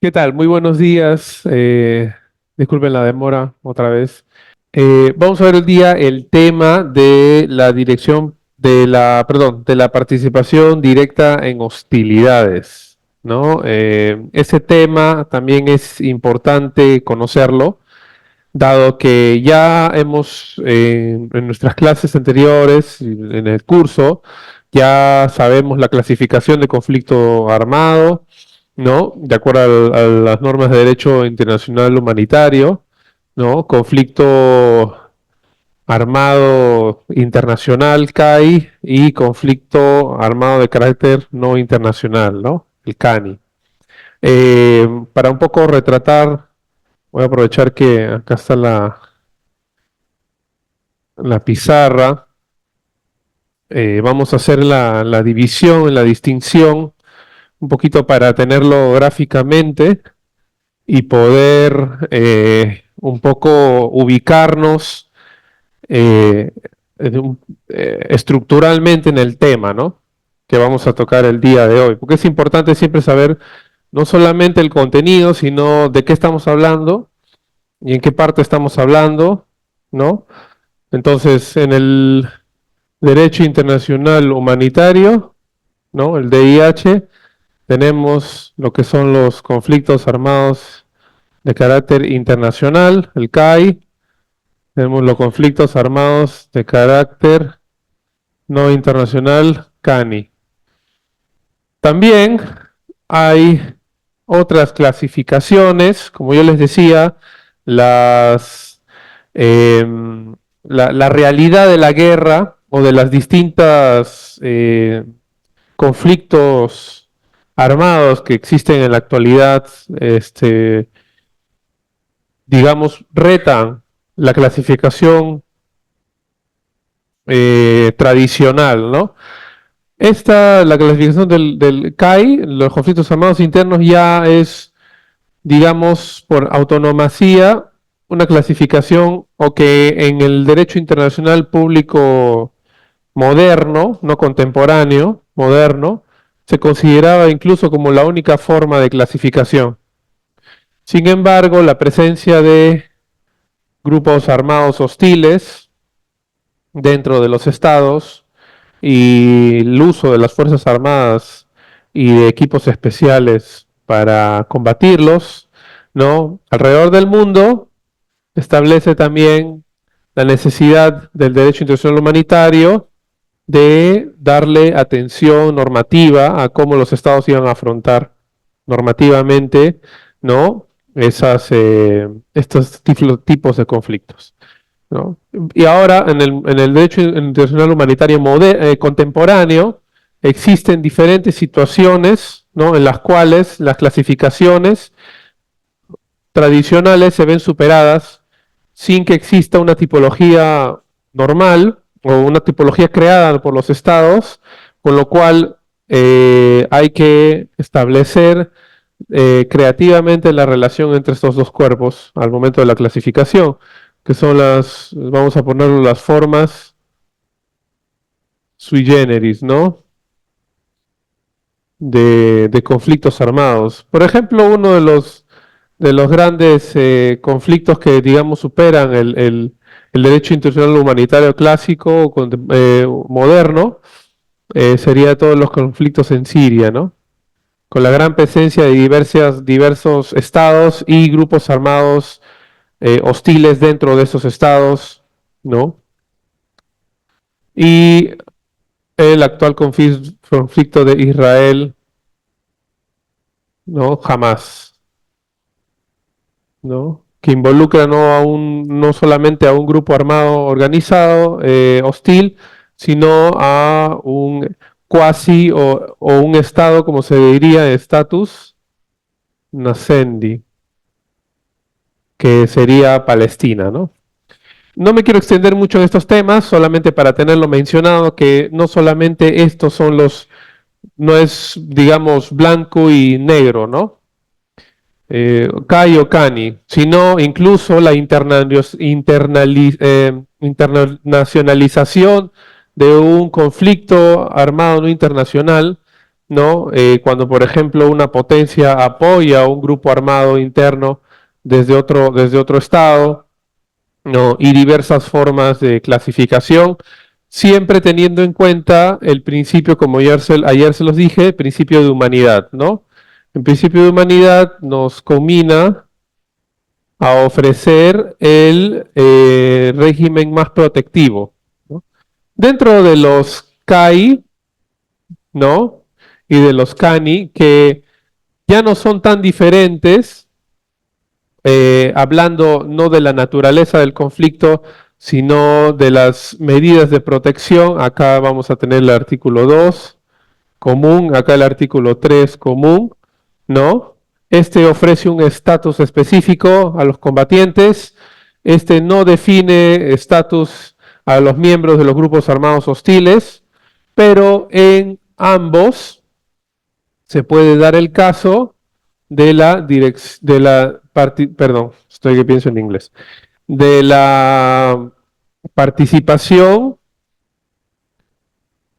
¿Qué tal? Muy buenos días. Disculpen la demora otra vez. Vamos a ver el día el tema de la dirección de la participación directa en hostilidades, ¿no? Ese tema también es importante conocerlo, dado que ya hemos en nuestras clases anteriores, en el curso, ya sabemos la clasificación de conflicto armado, ¿no? De acuerdo a las normas de derecho internacional humanitario, ¿no? Conflicto armado internacional, CAI, y conflicto armado de carácter no internacional, ¿no? El CANI. Para un poco retratar, voy a aprovechar que acá está la pizarra. Vamos a hacer la división, la distinción, un poquito para tenerlo gráficamente y poder un poco ubicarnos eh, estructuralmente en el tema, ¿no? Que vamos a tocar el día de hoy. Porque es importante siempre saber no solamente el contenido, sino de qué estamos hablando y en qué parte estamos hablando, ¿no? Entonces, en el derecho internacional humanitario, ¿no? El DIH, tenemos lo que son los conflictos armados de carácter internacional, el CAI. Tenemos los conflictos armados de carácter no internacional, CANI. También hay otras clasificaciones, como yo les decía, las, eh, la realidad de la guerra o de las distintas conflictos armados que existen en la actualidad, digamos, retan la clasificación tradicional, ¿no? La clasificación del CAI, los conflictos armados internos, ya es, digamos, por autonomacía, una clasificación o que en el derecho internacional público moderno, no contemporáneo, moderno, se consideraba incluso como la única forma de clasificación. Sin embargo, la presencia de grupos armados hostiles dentro de los estados y el uso de las Fuerzas Armadas y de equipos especiales para combatirlos, ¿no? Alrededor del mundo establece también la necesidad del derecho internacional humanitario de darle atención normativa a cómo los estados iban a afrontar normativamente, ¿no? Estos tipos de conflictos, ¿no? Y ahora, en el derecho internacional humanitario contemporáneo, existen diferentes situaciones, ¿no? En las cuales las clasificaciones tradicionales se ven superadas sin que exista una tipología normal o una tipología creada por los estados, con lo cual hay que establecer creativamente la relación entre estos dos cuerpos al momento de la clasificación, que son vamos a ponerlo, las formas sui generis, ¿no? De conflictos armados. Por ejemplo, uno de los grandes conflictos que, digamos, superan el derecho internacional humanitario clásico o moderno, sería todos los conflictos en Siria, ¿no? Con la gran presencia de diversos estados y grupos armados hostiles dentro de esos estados, ¿no? Y el actual conflicto de Israel, ¿no? Jamás, ¿no? Que involucra no solamente a un grupo armado organizado, hostil, sino a un cuasi o un estado, como se diría, estatus nascendi, que sería Palestina, ¿no? No me quiero extender mucho en estos temas, solamente para tenerlo mencionado, que no solamente estos son no es, digamos, blanco y negro, ¿no? Kai o Kani, sino incluso la internacionalización de un conflicto armado no internacional ¿no? Cuando, por ejemplo, una potencia apoya a un grupo armado interno desde otro estado, ¿no? Y diversas formas de clasificación, siempre teniendo en cuenta el principio, como ayer se los dije, el principio de humanidad, ¿no? El principio de humanidad nos combina a ofrecer el régimen más protectivo, ¿no? Dentro de los CAI, ¿no? Y de los CANI, que ya no son tan diferentes, hablando no de la naturaleza del conflicto, sino de las medidas de protección. Acá vamos a tener el artículo 2 común, acá el artículo 3 común, ¿no? Este ofrece un estatus específico a los combatientes, este no define estatus a los miembros de los grupos armados hostiles, pero en ambos se puede dar el caso de perdón, estoy que pienso en inglés, de la participación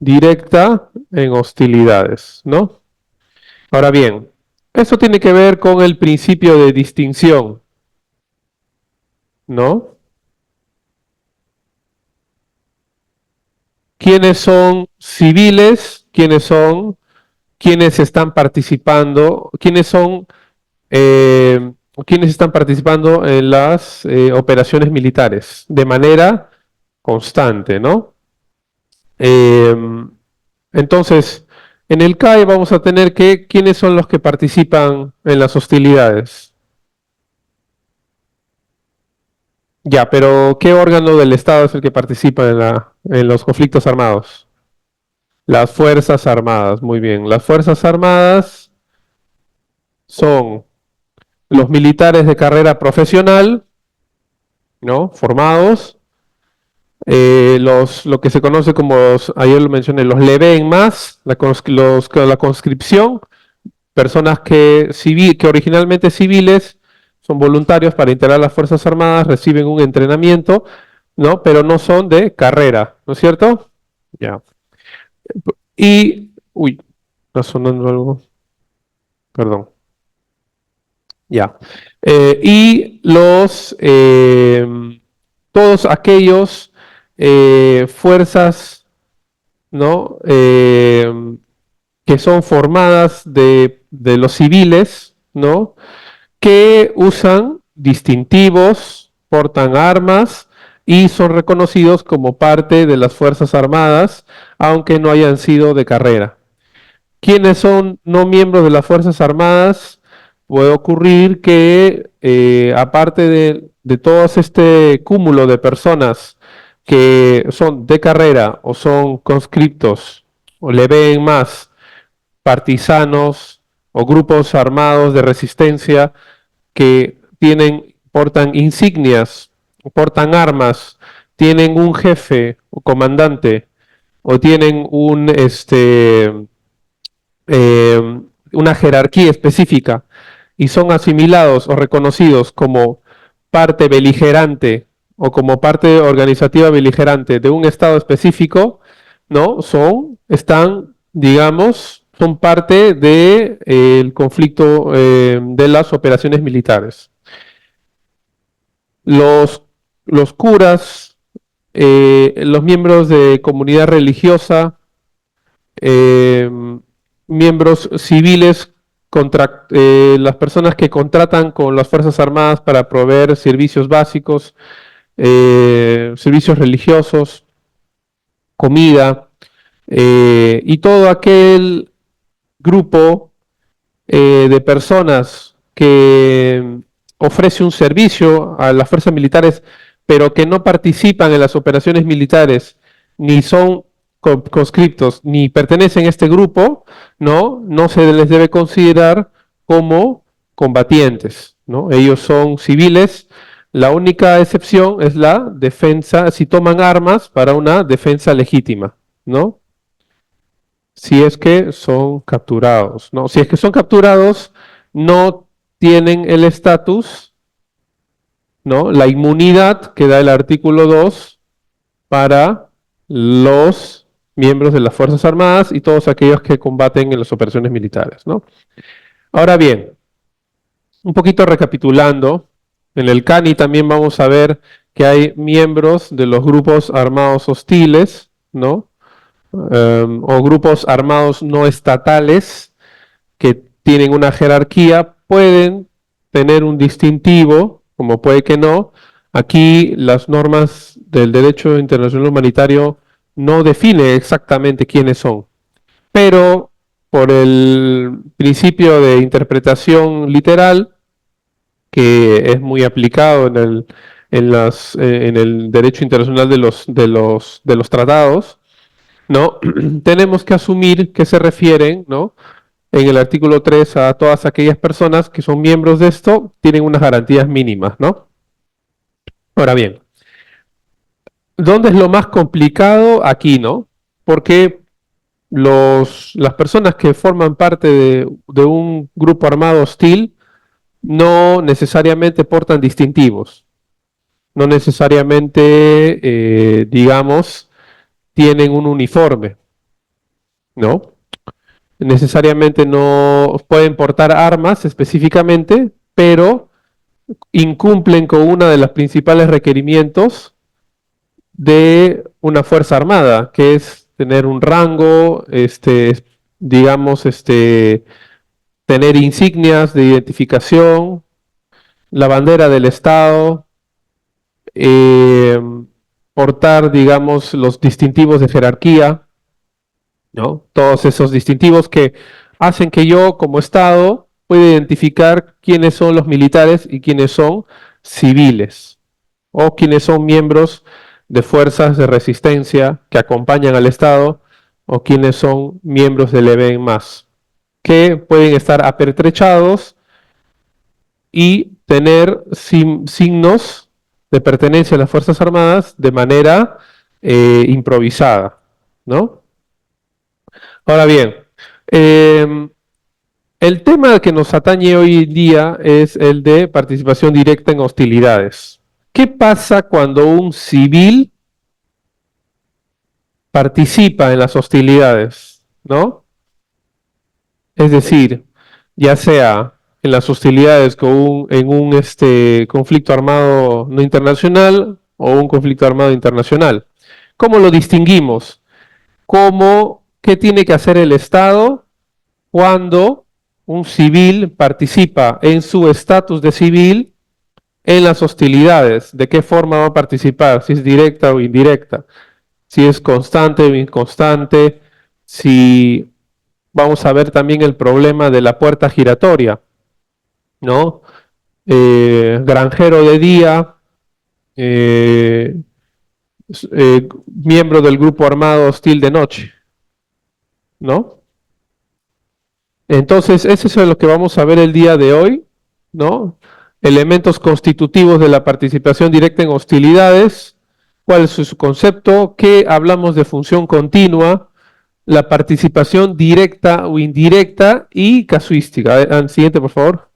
directa en hostilidades, ¿no? Ahora bien, eso tiene que ver con el principio de distinción, ¿no? ¿Quiénes son civiles? ¿Quiénes están participando? Eh, ¿Quiénes están participando en las operaciones militares de manera constante, ¿no? Eh, entonces, en el CAE vamos a tener que, ¿quiénes son los que participan en las hostilidades? Ya, pero ¿qué órgano del Estado es el que participa en los conflictos armados? Las Fuerzas Armadas, muy bien. Las Fuerzas Armadas son los militares de carrera profesional, ¿no? Formados, lo que se conoce como, ayer lo mencioné, los LEVEN más, la conscripción, personas que originalmente civiles son voluntarios para integrar las Fuerzas Armadas, reciben un entrenamiento, ¿no? Pero no son de carrera, ¿no es cierto? Ya. Uy, está sonando algo, perdón. Ya. Y todos aquellos fuerzas, ¿no? Que son formadas de los civiles, ¿no? Que usan distintivos, portan armas y son reconocidos como parte de las Fuerzas Armadas, aunque no hayan sido de carrera. ¿Quiénes son no miembros de las Fuerzas Armadas? Puede ocurrir que, aparte de todo este cúmulo de personas que son de carrera o son conscriptos o le ven más partisanos o grupos armados de resistencia que portan insignias, portan armas, tienen un jefe o comandante o tienen una jerarquía específica y son asimilados o reconocidos como parte beligerante o como parte organizativa beligerante de un estado específico, ¿no? Son parte del conflicto de las operaciones militares. Los, los curas, los miembros de comunidad religiosa, eh, miembros civiles, las personas que contratan con las Fuerzas Armadas para proveer servicios básicos, servicios religiosos, comida, y todo aquel grupo de personas que ofrece un servicio a las fuerzas militares, pero que no participan en las operaciones militares, ni son conscriptos, ni pertenecen a este grupo, no se les debe considerar como combatientes, ¿no? Ellos son civiles. La única excepción es la defensa, si toman armas para una defensa legítima, ¿no? Si es que son capturados, ¿no? Si es que son capturados, no tienen el estatus, ¿no? La inmunidad que da el artículo 2 para los miembros de las Fuerzas Armadas y todos aquellos que combaten en las operaciones militares, ¿no? Ahora bien, un poquito recapitulando, en el CANI también vamos a ver que hay miembros de los grupos armados hostiles, ¿no? O grupos armados no estatales que tienen una jerarquía, pueden tener un distintivo, como puede que no. Aquí las normas del derecho internacional humanitario no definen exactamente quiénes son, pero por el principio de interpretación literal, que es muy aplicado en el derecho internacional de los tratados, ¿no? Tenemos que asumir que se refieren, ¿no? En el artículo 3 a todas aquellas personas que son miembros de esto, tienen unas garantías mínimas, ¿no? Ahora bien, ¿dónde es lo más complicado? Aquí, ¿no? Porque las personas que forman parte de un grupo armado hostil no necesariamente portan distintivos, no necesariamente, digamos, tienen un uniforme, ¿no? Necesariamente no pueden portar armas específicamente, pero incumplen con uno de los principales requerimientos de una fuerza armada, que es tener un rango, digamos, tener insignias de identificación, la bandera del Estado, eh, portar, digamos, los distintivos de jerarquía, ¿no? Todos esos distintivos que hacen que yo, como Estado, pueda identificar quiénes son los militares y quiénes son civiles, o quienes son miembros de fuerzas de resistencia que acompañan al Estado, o quienes son miembros del EBN más, que pueden estar apertrechados y tener signos de pertenencia a las Fuerzas Armadas de manera improvisada, ¿no? Ahora bien, eh, el tema que nos atañe hoy en día es el de participación directa en hostilidades. ¿Qué pasa cuando un civil participa en las hostilidades, ¿no? Es decir, ya sea en las hostilidades en un conflicto armado no internacional o un conflicto armado internacional. ¿Cómo lo distinguimos? ¿Qué tiene que hacer el Estado cuando un civil participa en su estatus de civil en las hostilidades? ¿De qué forma va a participar? Si es directa o indirecta, si es constante o inconstante, si vamos a ver también el problema de la puerta giratoria, ¿no? Granjero de día, eh, miembro del grupo armado hostil de noche, ¿no? Entonces, eso es lo que vamos a ver el día de hoy, ¿no? Elementos constitutivos de la participación directa en hostilidades, cuál es su concepto, qué hablamos de función continua, la participación directa o indirecta y casuística. Siguiente, por favor.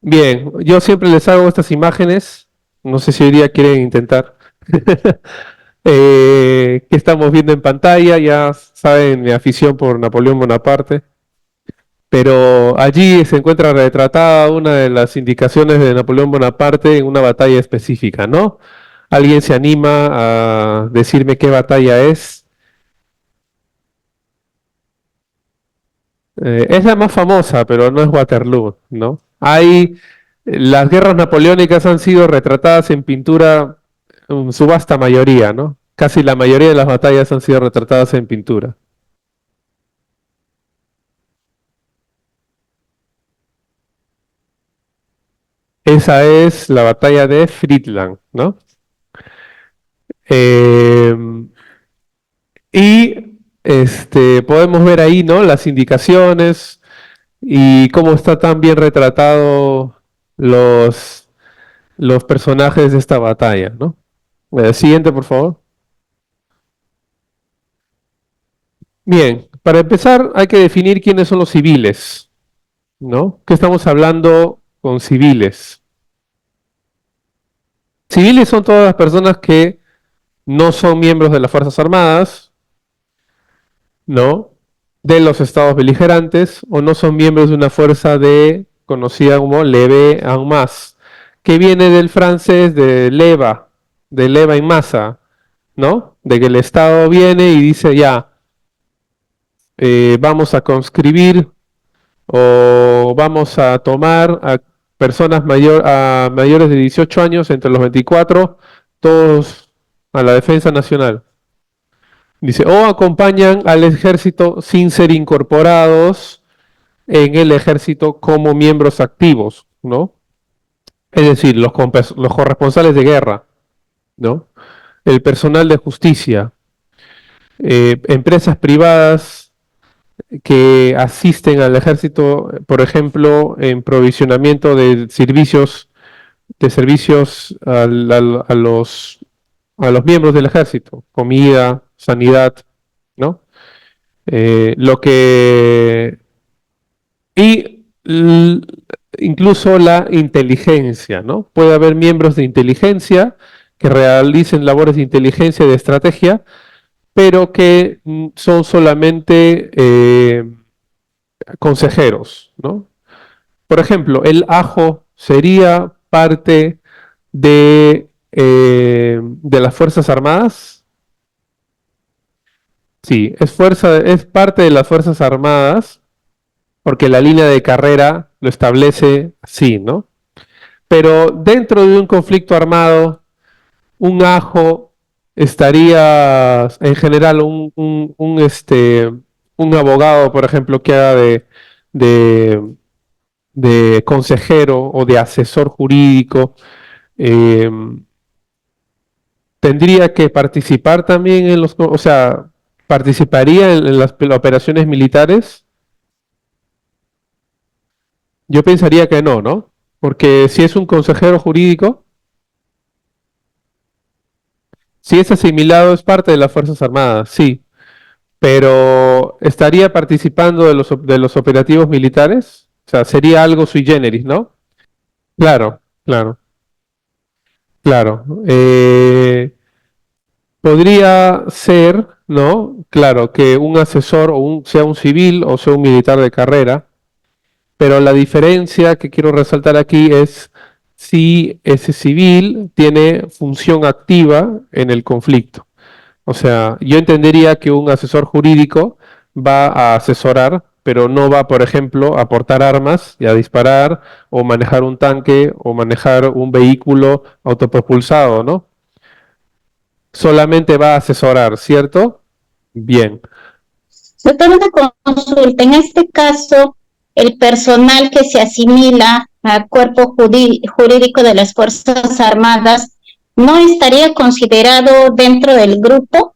Bien, yo siempre les hago estas imágenes, no sé si hoy día quieren intentar, que estamos viendo en pantalla, ya saben mi afición por Napoleón Bonaparte, pero allí se encuentra retratada una de las indicaciones de Napoleón Bonaparte en una batalla específica, ¿no? ¿Alguien se anima a decirme qué batalla es? Es la más famosa, pero no es Waterloo, ¿no? Las guerras napoleónicas han sido retratadas en pintura en su vasta mayoría, ¿no? Casi la mayoría de las batallas han sido retratadas en pintura. Esa es la batalla de Friedland, ¿no? Eh, Podemos ver ahí, ¿no? Las indicaciones y cómo está tan bien retratado los, los personajes de esta batalla, ¿no? Siguiente, por favor. Bien, para empezar hay que definir quiénes son los civiles, ¿no? ¿Qué estamos hablando con civiles? Civiles son todas las personas que no son miembros de las Fuerzas Armadas, ¿no? De los estados beligerantes, o no son miembros de una fuerza de, conocida como leve en masse, que viene del francés de leva en masa, ¿no? De que el Estado viene y dice ya, vamos a conscribir o vamos a tomar a personas mayores de 18 años, entre los 24, todos a la defensa nacional. Dice, o acompañan al ejército sin ser incorporados en el ejército como miembros activos, ¿no? Es decir, los corresponsales de guerra, ¿no? El personal de justicia, empresas privadas que asisten al ejército, por ejemplo, en provisionamiento de servicios a los miembros del ejército, comida, sanidad, ¿no? Lo que y incluso la inteligencia, ¿no? Puede haber miembros de inteligencia que realicen labores de inteligencia y de estrategia, pero que son solamente consejeros, ¿no? Por ejemplo, el ajo sería parte de las Fuerzas Armadas. Sí, es parte de las Fuerzas Armadas, porque la línea de carrera lo establece así, ¿no? Pero dentro de un conflicto armado, un ajo estaría, en general, un abogado, por ejemplo, que haga de, de consejero o de asesor jurídico, eh, tendría que participar también o sea, participaría en las operaciones militares. Yo pensaría que no, ¿no? Porque si es un consejero jurídico, si es asimilado, es parte de las Fuerzas Armadas, sí, pero estaría participando de los operativos militares, o sea, sería algo sui generis, ¿no? Claro, claro, claro. Podría ser, ¿no? Claro, que un asesor sea un civil o sea un militar de carrera, pero la diferencia que quiero resaltar aquí es si ese civil tiene función activa en el conflicto. O sea, yo entendería que un asesor jurídico va a asesorar, pero no va, por ejemplo, a portar armas y a disparar o manejar un tanque o manejar un vehículo autopropulsado, ¿no? Solamente va a asesorar, ¿cierto? Bien. Doctor, una consulta. En este caso, el personal que se asimila al cuerpo jurídico de las Fuerzas Armadas no estaría considerado dentro del grupo,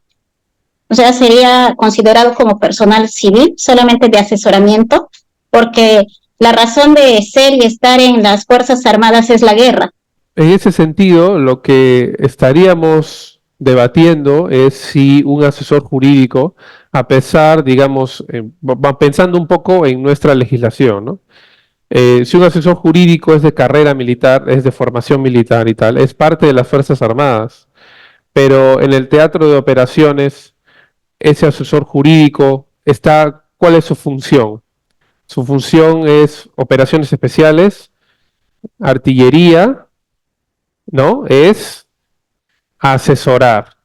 o sea, sería considerado como personal civil, solamente de asesoramiento, porque la razón de ser y estar en las Fuerzas Armadas es la guerra. En ese sentido, lo que estaríamos debatiendo es si un asesor jurídico, a pesar, digamos, pensando un poco en nuestra legislación, ¿no? Si un asesor jurídico es de carrera militar, es de formación militar y tal, es parte de las Fuerzas Armadas, pero en el teatro de operaciones, ese asesor jurídico está, ¿cuál es su función? Su función es operaciones especiales, artillería, ¿no? Es asesorar.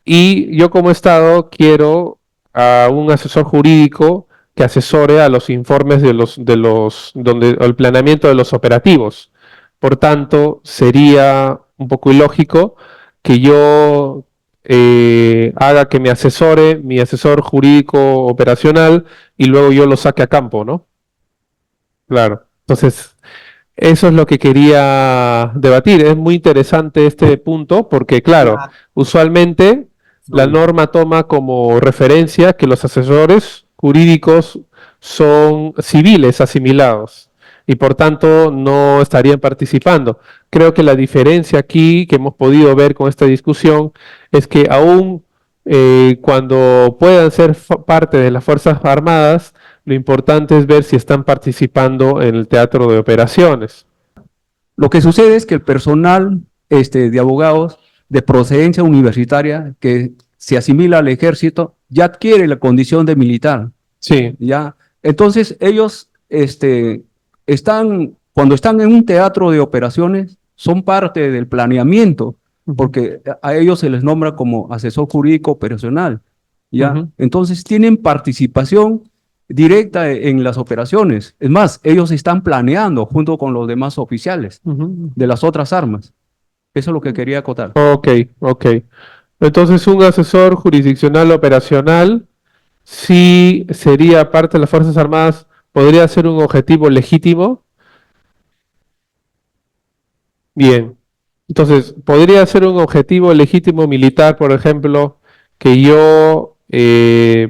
Y yo como Estado quiero a un asesor jurídico que asesore a los informes donde el planeamiento de los operativos. Por tanto, sería un poco ilógico que yo haga que me asesore mi asesor jurídico operacional y luego yo lo saque a campo, ¿no? Claro. Entonces, eso es lo que quería debatir. Es muy interesante este punto porque, claro, usualmente la norma toma como referencia que los asesores jurídicos son civiles asimilados y por tanto no estarían participando. Creo que la diferencia aquí que hemos podido ver con esta discusión es que aún cuando puedan ser parte de las Fuerzas Armadas, lo importante es ver si están participando en el teatro de operaciones. Lo que sucede es que el personal de abogados de procedencia universitaria que se asimila al ejército, ya adquiere la condición de militar. Sí. ¿Ya? Entonces, ellos cuando están en un teatro de operaciones, son parte del planeamiento, porque a ellos se les nombra como asesor jurídico operacional. ¿Ya? Entonces, tienen participación directa en las operaciones. Es más, ellos están planeando junto con los demás oficiales de las otras armas. Eso es lo que quería acotar. Ok, ok. Entonces, un asesor jurisdiccional operacional sí sería parte de las Fuerzas Armadas, podría ser un objetivo legítimo. Bien. Entonces, podría ser un objetivo legítimo militar, por ejemplo, que yo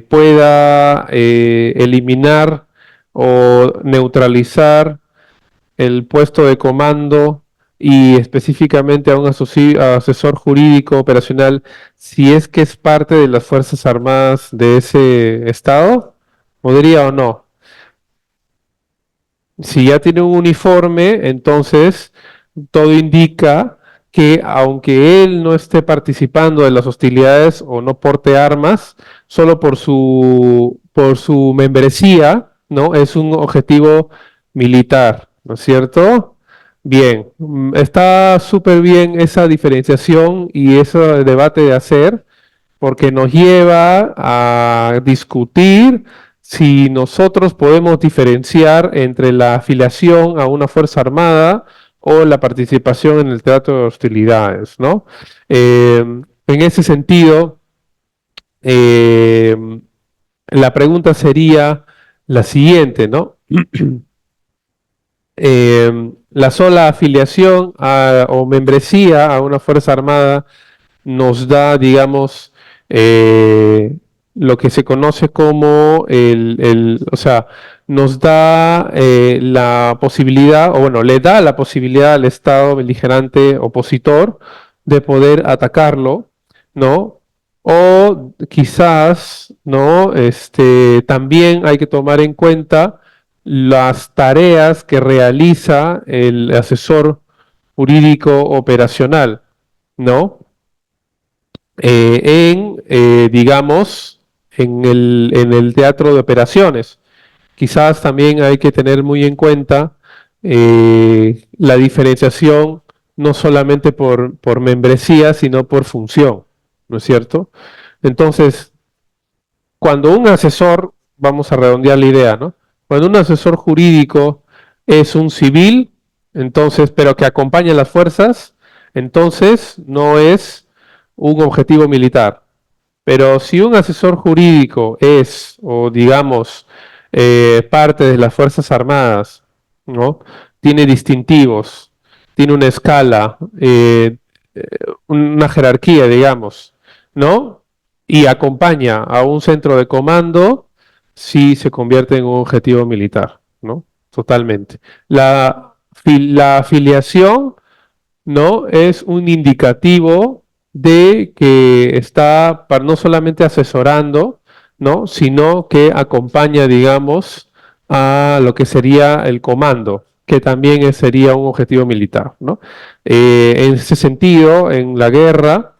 pueda eliminar o neutralizar el puesto de comando y específicamente a un asesor jurídico operacional, si es que es parte de las Fuerzas Armadas de ese estado, ¿podría o no? Si ya tiene un uniforme, entonces todo indica que aunque él no esté participando de las hostilidades o no porte armas, solo por su membresía, ¿no? Es un objetivo militar, ¿no es cierto? Bien, está súper bien esa diferenciación y ese debate de hacer, porque nos lleva a discutir si nosotros podemos diferenciar entre la afiliación a una fuerza armada o la participación en el teatro de hostilidades, ¿no? En ese sentido, la pregunta sería la siguiente, ¿no? La sola afiliación o membresía a una fuerza armada nos da, digamos, lo que se conoce como o sea, nos da la posibilidad, o bueno, le da la posibilidad al Estado beligerante opositor de poder atacarlo, ¿no? O quizás, ¿no? También hay que tomar en cuenta las tareas que realiza el asesor jurídico operacional, ¿no? Digamos, en el teatro de operaciones. Quizás también hay que tener muy en cuenta la diferenciación no solamente por membresía, sino por función, ¿no es cierto? Entonces, cuando un asesor, vamos a redondear la idea, ¿no? Cuando un asesor jurídico es un civil, entonces, pero que acompaña a las fuerzas, entonces no es un objetivo militar. Pero si un asesor jurídico es, o digamos, parte de las Fuerzas Armadas, ¿no? Tiene distintivos, tiene una escala, una jerarquía, digamos, ¿no? Y acompaña a un centro de comando, sí se convierte en un objetivo militar, ¿no? Totalmente. La afiliación, ¿no? Es un indicativo de que está no solamente asesorando, ¿no? Sino que acompaña, digamos, a lo que sería el comando, que también sería un objetivo militar, ¿no? En ese sentido, en la guerra,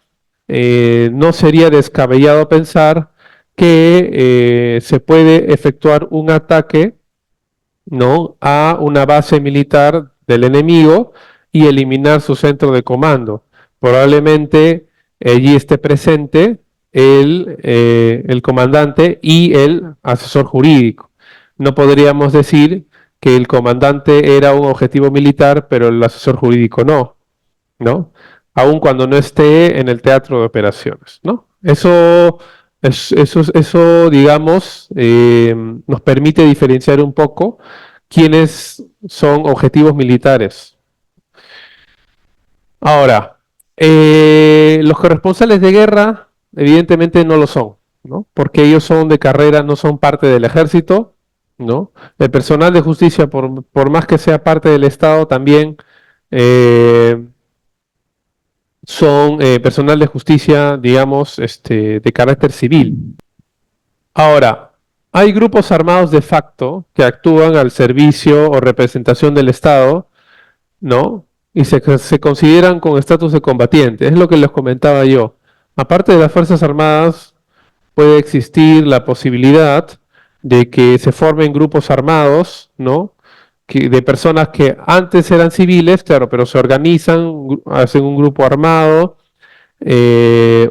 no sería descabellado pensar que se puede efectuar un ataque, ¿no? A una base militar del enemigo y eliminar su centro de comando. Probablemente allí esté presente el comandante y el asesor jurídico. No podríamos decir que el comandante era un objetivo militar, pero el asesor jurídico no, ¿no? Aun cuando no esté en el teatro de operaciones, ¿no? Eso digamos, nos permite diferenciar un poco quiénes son objetivos militares. Ahora, los corresponsales de guerra, evidentemente no lo son, ¿no? Porque ellos son de carrera, no son parte del ejército, ¿no? El personal de justicia, por más que sea parte del Estado, también son personal de justicia, digamos, de carácter civil. Ahora, hay grupos armados de facto que actúan al servicio o representación del Estado, ¿no? y se consideran con estatus de combatiente. Es lo que les comentaba yo. Aparte de las Fuerzas Armadas, puede existir la posibilidad de que se formen grupos armados, ¿no? De personas que antes eran civiles, claro, pero se organizan, hacen un grupo armado,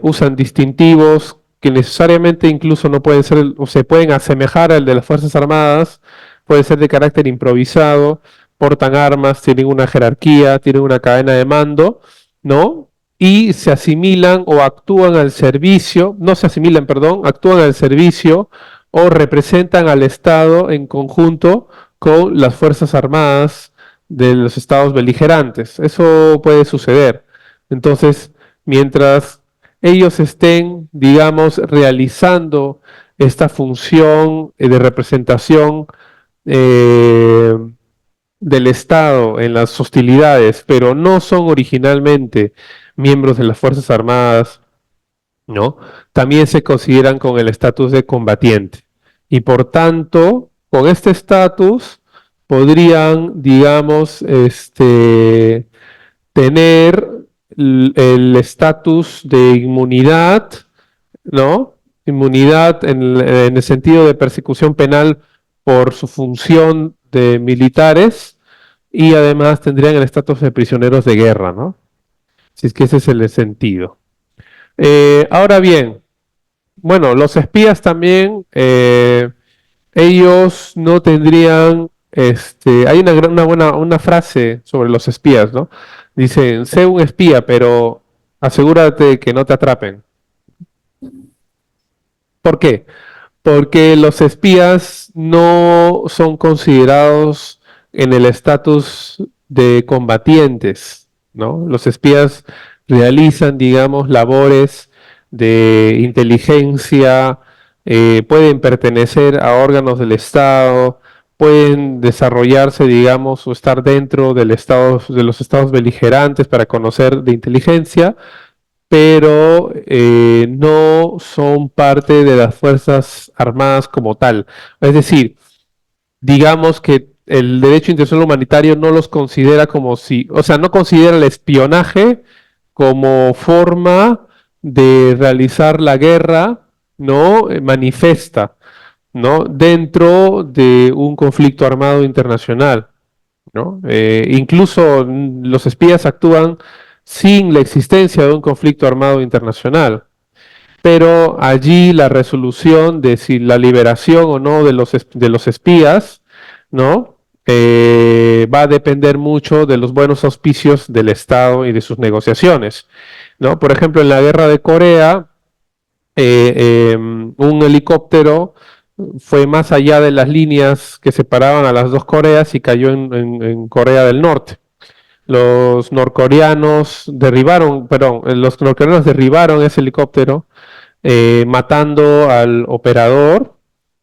usan distintivos que necesariamente incluso no pueden ser, o se pueden asemejar al de las Fuerzas Armadas, puede ser de carácter improvisado, portan armas, tienen una jerarquía, tienen una cadena de mando, ¿no? Y se asimilan o actúan al servicio, no se asimilan, perdón, actúan al servicio o representan al Estado en conjunto con las Fuerzas Armadas de los estados beligerantes. Eso puede suceder. Entonces, mientras ellos estén, digamos, realizando esta función de representación eh, del Estado en las hostilidades, pero no son originalmente miembros de las Fuerzas Armadas, ¿no? También se consideran con el estatus de combatiente. Y por tanto, con este estatus podrían, digamos, tener el estatus de inmunidad, ¿no? Inmunidad en el sentido de persecución penal por su función de militares y además tendrían el estatus de prisioneros de guerra, ¿no? Si es que ese es el sentido. Ahora bien, bueno, los espías también, ellos no tendrían, hay una frase sobre los espías, ¿no? Dicen, sé un espía, pero asegúrate de que no te atrapen. ¿Por qué? Porque los espías no son considerados en el estatus de combatientes, ¿no? Los espías realizan, digamos, labores de inteligencia, pueden pertenecer a órganos del Estado, pueden desarrollarse, digamos, o estar dentro del estado, de los estados beligerantes para conocer de inteligencia, pero no son parte de las Fuerzas Armadas como tal. Es decir, digamos que el derecho internacional humanitario no los considera como si, o sea, no considera el espionaje como forma de realizar la guerra, ¿no? Manifiesta, ¿no? Dentro de un conflicto armado internacional, ¿no? Incluso los espías actúan sin la existencia de un conflicto armado internacional, pero allí la resolución de si la liberación o no de los espías, ¿no? Va a depender mucho de los buenos auspicios del Estado y de sus negociaciones, ¿no? Por ejemplo, en la guerra de Corea, un helicóptero fue más allá de las líneas que separaban a las dos Coreas y cayó en Corea del Norte. Los norcoreanos los norcoreanos derribaron ese helicóptero, matando al operador,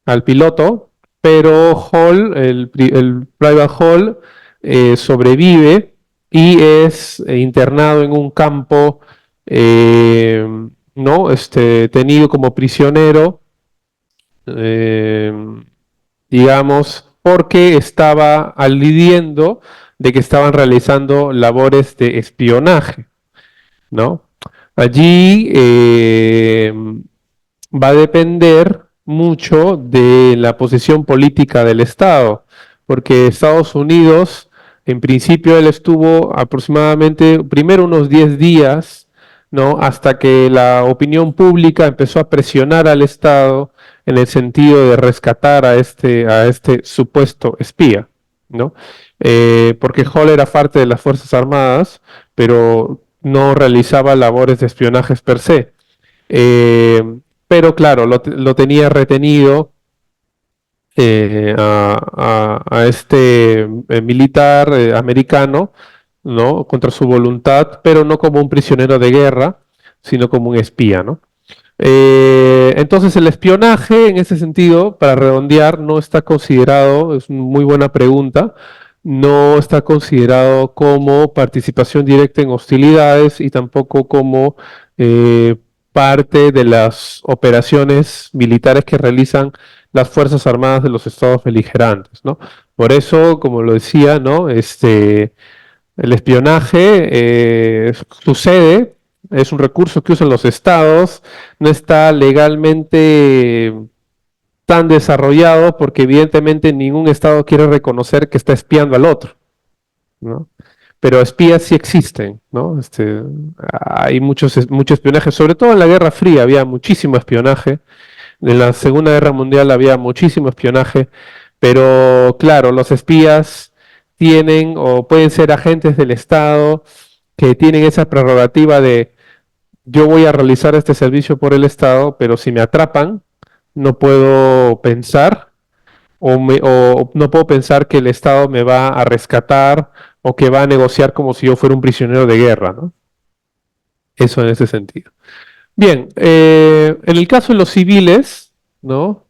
al piloto, pero el Private Hall, sobrevive y es internado en un campo, ¿no? Tenido como prisionero, eh, digamos, porque estaba aludiendo de que estaban realizando labores de espionaje, ¿no? Allí va a depender mucho de la posición política del Estado, porque Estados Unidos, en principio, él estuvo aproximadamente, primero unos 10 días, ¿no? Hasta que la opinión pública empezó a presionar al Estado en el sentido de rescatar a este supuesto espía, ¿no? Porque Hall era parte de las Fuerzas Armadas, pero no realizaba labores de espionaje per se. Eh, pero claro, lo tenía retenido a este militar americano, ¿no? Contra su voluntad, pero no como un prisionero de guerra, sino como un espía, ¿no? Entonces el espionaje, en ese sentido, para redondear, no está considerado, es una muy buena pregunta, no está considerado como participación directa en hostilidades y tampoco como eh, parte de las operaciones militares que realizan las Fuerzas Armadas de los estados beligerantes, ¿no? Por eso, como lo decía, ¿no? El espionaje sucede, es un recurso que usan los estados, no está legalmente tan desarrollado porque evidentemente ningún estado quiere reconocer que está espiando al otro, ¿no? Pero espías sí existen, ¿no? Hay mucho espionaje, sobre todo en la Guerra Fría había muchísimo espionaje, en la Segunda Guerra Mundial había muchísimo espionaje, pero claro, los espías tienen o pueden ser agentes del Estado que tienen esa prerrogativa de yo voy a realizar este servicio por el Estado, pero si me atrapan, no puedo pensar o no puedo pensar que el Estado me va a rescatar o que va a negociar como si yo fuera un prisionero de guerra, ¿no? Eso en ese sentido. Bien, en el caso de los civiles, ¿no?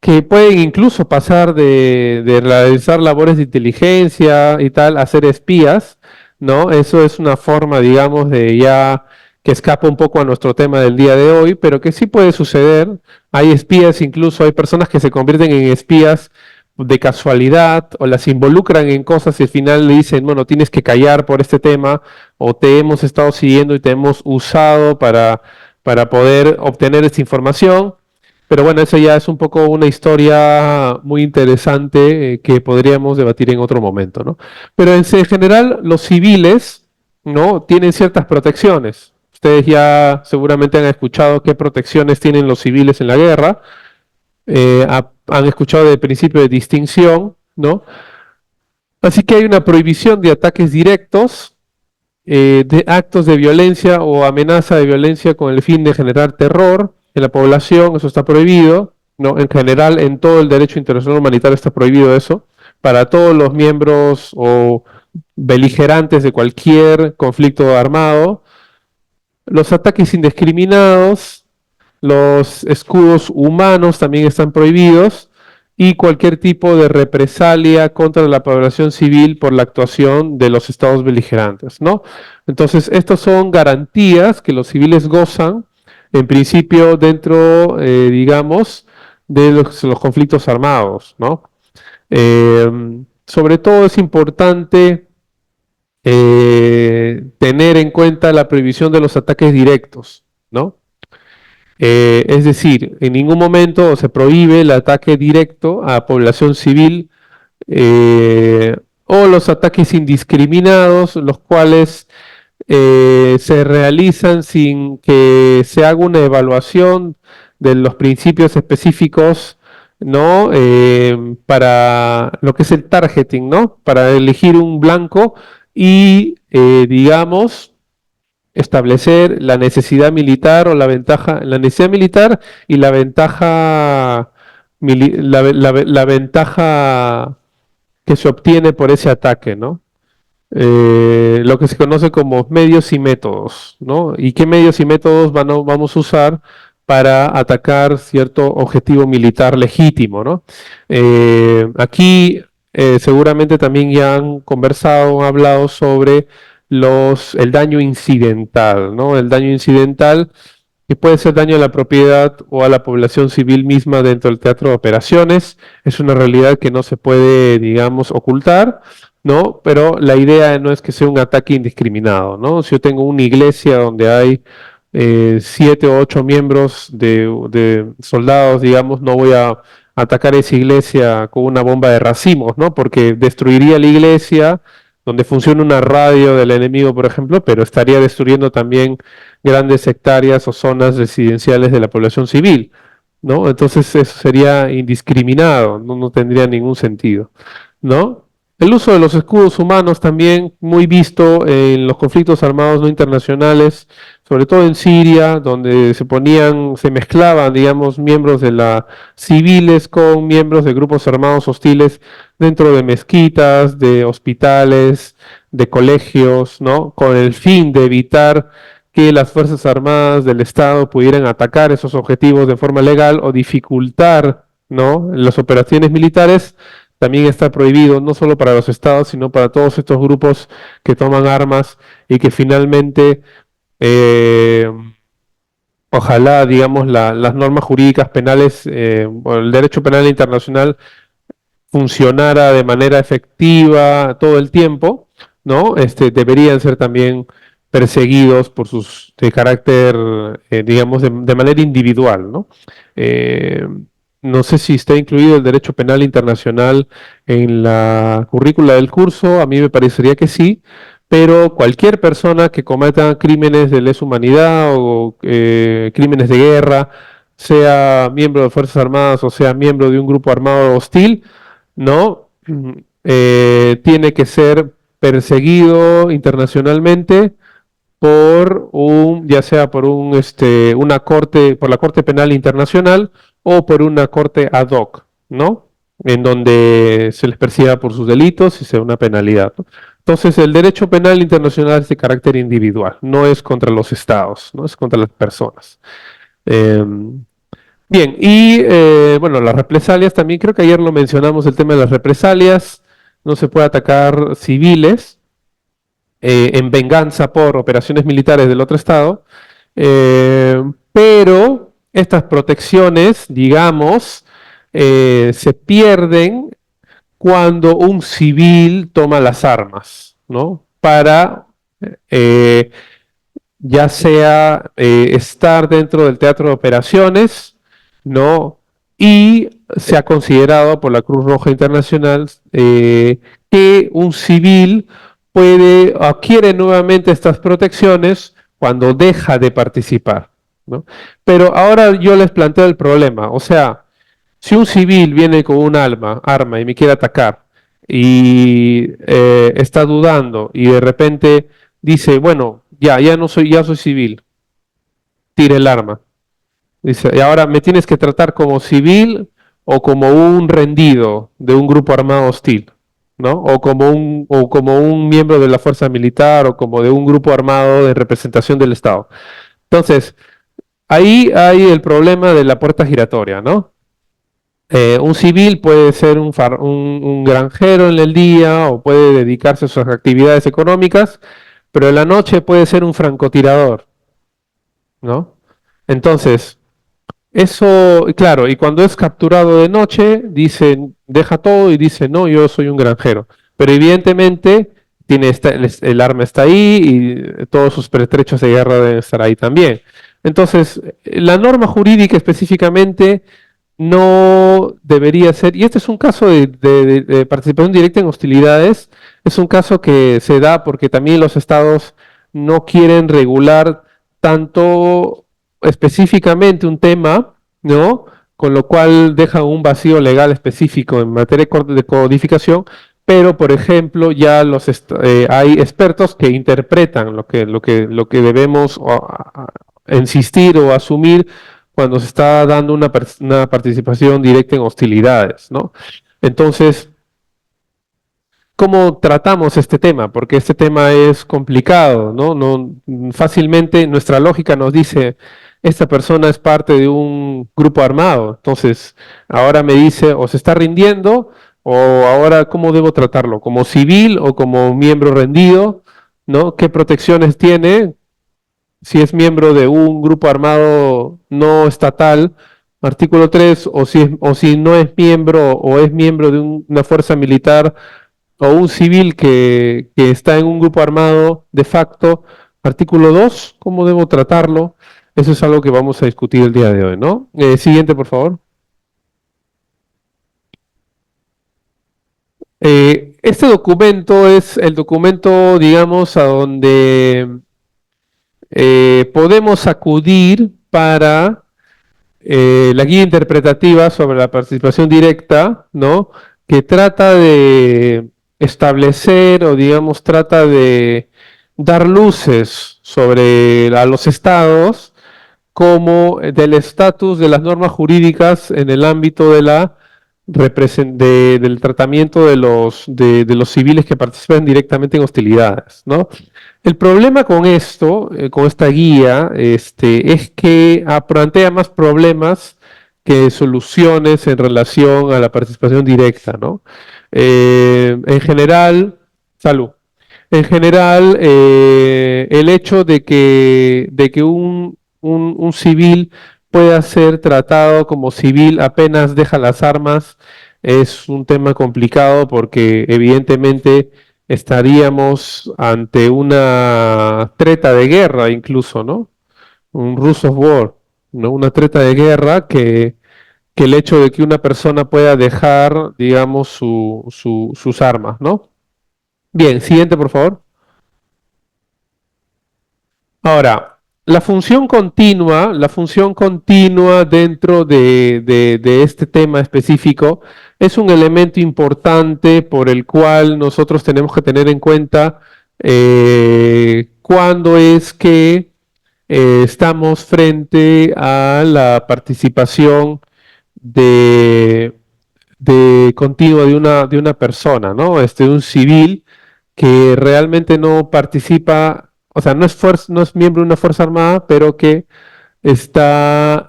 Que pueden incluso pasar de realizar labores de inteligencia y tal a ser espías, ¿no? Eso es una forma, digamos, de ya que escapa un poco a nuestro tema del día de hoy, pero que sí puede suceder. Hay espías, incluso hay personas que se convierten en espías de casualidad o las involucran en cosas y al final le dicen, bueno, tienes que callar por este tema o te hemos estado siguiendo y te hemos usado para poder obtener esta información. Pero bueno, eso ya es un poco una historia muy interesante que podríamos debatir en otro momento, ¿no? Pero en general, los civiles, ¿no? Tienen ciertas protecciones. Ustedes ya seguramente han escuchado qué protecciones tienen los civiles en la guerra. Han escuchado del principio de distinción, ¿no? Así que hay una prohibición de ataques directos, de actos de violencia o amenaza de violencia con el fin de generar terror en la población, eso está prohibido, ¿no? En general, en todo el derecho internacional humanitario está prohibido eso, para todos los miembros o beligerantes de cualquier conflicto armado. Los ataques indiscriminados, los escudos humanos también están prohibidos y cualquier tipo de represalia contra la población civil por la actuación de los estados beligerantes, ¿no? Entonces, estas son garantías que los civiles gozan, en principio, dentro, digamos, de los conflictos armados, ¿no? Sobre todo es importante tener en cuenta la prohibición de los ataques directos, ¿no? Es decir, en ningún momento se prohíbe el ataque directo a población civil o los ataques indiscriminados, los cuales se realizan sin que se haga una evaluación de los principios específicos, ¿no? Para lo que es el targeting, ¿no? Para elegir un blanco y, digamos, establecer la necesidad militar o la ventaja, la necesidad militar y la ventaja, la ventaja que se obtiene por ese ataque, ¿no? Lo que se conoce como medios y métodos, ¿no? ¿Y qué medios y métodos vamos a usar para atacar cierto objetivo militar legítimo, ¿no? Aquí seguramente también ya han conversado, han hablado sobre el daño incidental, ¿no? El daño incidental que puede ser daño a la propiedad o a la población civil misma dentro del teatro de operaciones. Es una realidad que no se puede, digamos, ocultar, ¿no? Pero la idea no es que sea un ataque indiscriminado, ¿no? Si yo tengo una iglesia donde hay 7 o 8 miembros de soldados, digamos, no voy a atacar esa iglesia con una bomba de racimos, ¿no? Porque destruiría la iglesia donde funciona una radio del enemigo, por ejemplo, pero estaría destruyendo también grandes hectáreas o zonas residenciales de la población civil, ¿no? Entonces eso sería indiscriminado, no tendría ningún sentido, ¿no? El uso de los escudos humanos también muy visto en los conflictos armados no internacionales, sobre todo en Siria, donde se mezclaban, digamos, miembros de la civiles con miembros de grupos armados hostiles dentro de mezquitas, de hospitales, de colegios, ¿no? Con el fin de evitar que las Fuerzas Armadas del Estado pudieran atacar esos objetivos de forma legal o dificultar, ¿no? Las operaciones militares. También está prohibido no solo para los estados, sino para todos estos grupos que toman armas y que finalmente, ojalá, digamos, las normas jurídicas penales o el derecho penal internacional funcionara de manera efectiva todo el tiempo, ¿no? Deberían ser también perseguidos por sus de carácter, digamos, de manera individual, ¿no? Eh, no sé si está incluido el derecho penal internacional en la currícula del curso, a mí me parecería que sí, pero cualquier persona que cometa crímenes de lesa humanidad o crímenes de guerra, sea miembro de Fuerzas Armadas o sea miembro de un grupo armado hostil, ¿no? Tiene que ser perseguido internacionalmente ya sea por una corte, por la Corte Penal Internacional o por una corte ad hoc, ¿no? En donde se les persiga por sus delitos y sea una penalidad, ¿no? Entonces, el derecho penal internacional es de carácter individual, no es contra los estados, no es contra las personas. Eh, Bien, y bueno, las represalias también, creo que ayer lo mencionamos, el tema de las represalias, no se puede atacar civiles en venganza por operaciones militares del otro estado, pero estas protecciones, digamos, se pierden cuando un civil toma las armas, ¿no? Para eh, ya sea estar dentro del teatro de operaciones, ¿no? Y se ha considerado por la Cruz Roja Internacional que un civil adquiere nuevamente estas protecciones cuando deja de participar, ¿no? Pero ahora yo les planteo el problema, o sea, si un civil viene con un arma y me quiere atacar y está dudando y de repente dice, bueno, ya no soy, ya soy civil, tire el arma. Dice, y ahora me tienes que tratar como civil o como un rendido de un grupo armado hostil, ¿no? O como un miembro de la fuerza militar o como de un grupo armado de representación del Estado. Entonces, ahí hay el problema de la puerta giratoria, ¿no? Un civil puede ser un granjero en el día o puede dedicarse a sus actividades económicas, pero en la noche puede ser un francotirador, ¿no? Entonces, eso, claro, y cuando es capturado de noche, dice, deja todo y dice, no, yo soy un granjero. Pero evidentemente el arma está ahí y todos sus pertrechos de guerra deben estar ahí también. Entonces, la norma jurídica específicamente no debería ser, y este es un caso de participación directa en hostilidades, es un caso que se da porque también los estados no quieren regular tanto específicamente un tema, ¿no? Con lo cual deja un vacío legal específico en materia de codificación, pero por ejemplo ya hay expertos que interpretan lo que debemos insistir o asumir cuando se está dando una participación directa en hostilidades, ¿no? Entonces, ¿cómo tratamos este tema? Porque este tema es complicado, ¿no? Fácilmente nuestra lógica nos dice, esta persona es parte de un grupo armado, entonces ahora me dice, o se está rindiendo, o ahora, ¿cómo debo tratarlo? ¿Como civil o como miembro rendido? ¿No? ¿Qué protecciones tiene? Si es miembro de un grupo armado no estatal, artículo 3, o si no es miembro o es miembro de una fuerza militar o un civil que está en un grupo armado de facto, artículo 2, ¿cómo debo tratarlo? Eso es algo que vamos a discutir el día de hoy, ¿no? Siguiente, por favor. Este documento es el documento, digamos, a donde podemos acudir para la guía interpretativa sobre la participación directa, ¿no? Que trata de establecer o digamos trata de dar luces sobre a los estados como del estatus de las normas jurídicas en el ámbito de del tratamiento de los civiles que participan directamente en hostilidades, ¿no? El problema con esto, con esta guía, es que plantea más problemas que soluciones en relación a la participación directa, ¿no? En general, salud. En general, el hecho de que un civil pueda ser tratado como civil apenas deja las armas es un tema complicado porque evidentemente estaríamos ante una treta de guerra incluso, ¿no? Un Ruse of War, ¿no? Una treta de guerra que el hecho de que una persona pueda dejar, digamos, sus armas, ¿no? Bien, siguiente, por favor. Ahora, la función continua dentro de este tema específico es un elemento importante por el cual nosotros tenemos que tener en cuenta cuándo es que estamos frente a la participación de, de continua de una persona, ¿no? De un civil que realmente no participa, o sea, no es miembro de una fuerza armada, pero que está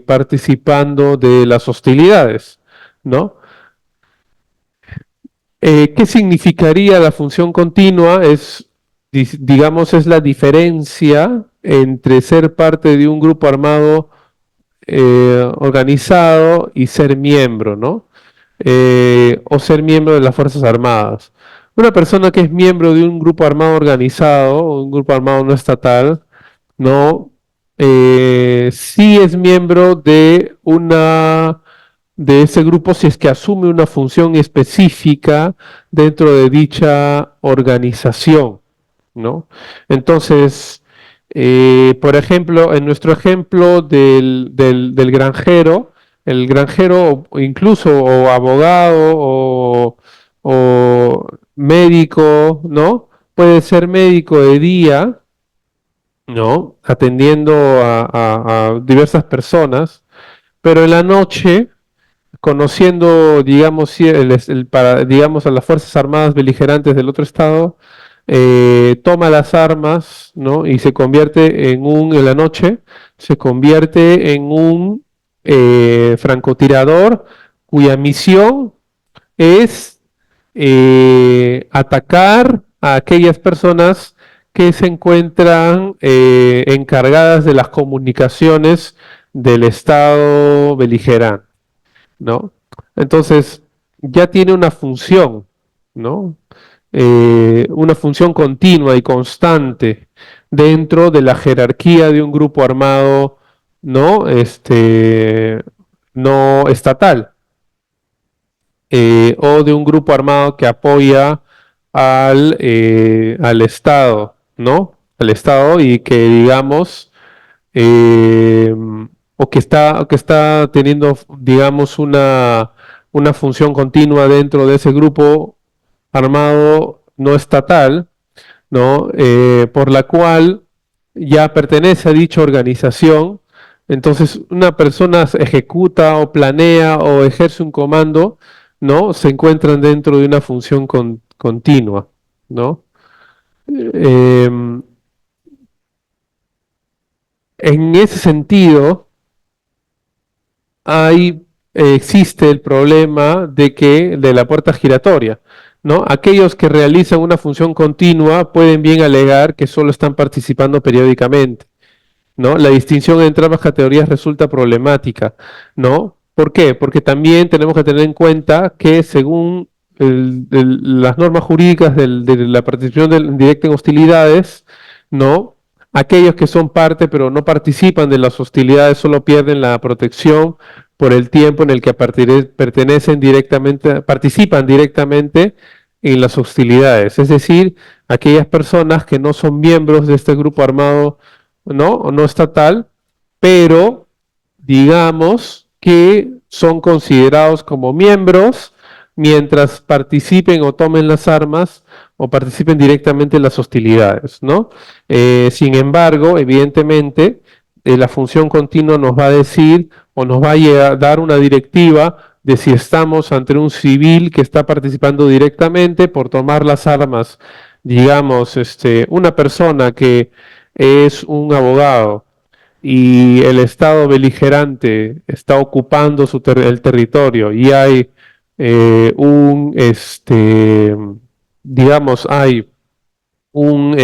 participando de las hostilidades, ¿no? ¿Qué significaría la función continua? Digamos, es la diferencia entre ser parte de un grupo armado organizado y ser miembro, ¿no? O ser miembro de las Fuerzas Armadas. Una persona que es miembro de un grupo armado organizado o un grupo armado no estatal, no, sí es miembro de ese grupo si es que asume una función específica dentro de dicha organización, ¿no? Entonces, por ejemplo, en nuestro ejemplo del granjero, el granjero o incluso o abogado o médico, ¿no? Puede ser médico de día, ¿no? Atendiendo a diversas personas, pero en la noche conociendo, digamos, digamos, a las Fuerzas Armadas beligerantes del otro estado, toma las armas, ¿no? Y se convierte en la noche, se convierte en un francotirador cuya misión es atacar a aquellas personas que se encuentran encargadas de las comunicaciones del estado beligerante, ¿no? Entonces, ya tiene una función, ¿no? Una función continua y constante dentro de la jerarquía de un grupo armado, ¿no? No estatal, o de un grupo armado que apoya al Estado, ¿no? Al Estado y que, digamos, eh, o que está teniendo, digamos, una función continua dentro de ese grupo armado no estatal, ¿no? Por la cual ya pertenece a dicha organización. Entonces, una persona ejecuta o planea o ejerce un comando, ¿no? Se encuentran dentro de una función continua, ¿no? En ese sentido, existe el problema de la puerta giratoria, ¿no? Aquellos que realizan una función continua pueden bien alegar que solo están participando periódicamente, ¿no? La distinción entre ambas categorías resulta problemática, ¿no? ¿Por qué? Porque también tenemos que tener en cuenta que según las normas jurídicas de la participación directa en hostilidades, ¿no? Aquellos que son parte pero no participan de las hostilidades solo pierden la protección por el tiempo en el que pertenecen directamente, participan directamente en las hostilidades. Es decir, aquellas personas que no son miembros de este grupo armado, ¿no? O no estatal, pero digamos que son considerados como miembros mientras participen o tomen las armas o participen directamente en las hostilidades, ¿no? Sin embargo, evidentemente, la función continua nos va a decir o nos va a dar una directiva de si estamos ante un civil que está participando directamente por tomar las armas, digamos, una persona que es un abogado y el Estado beligerante está ocupando el territorio y hay digamos, hay un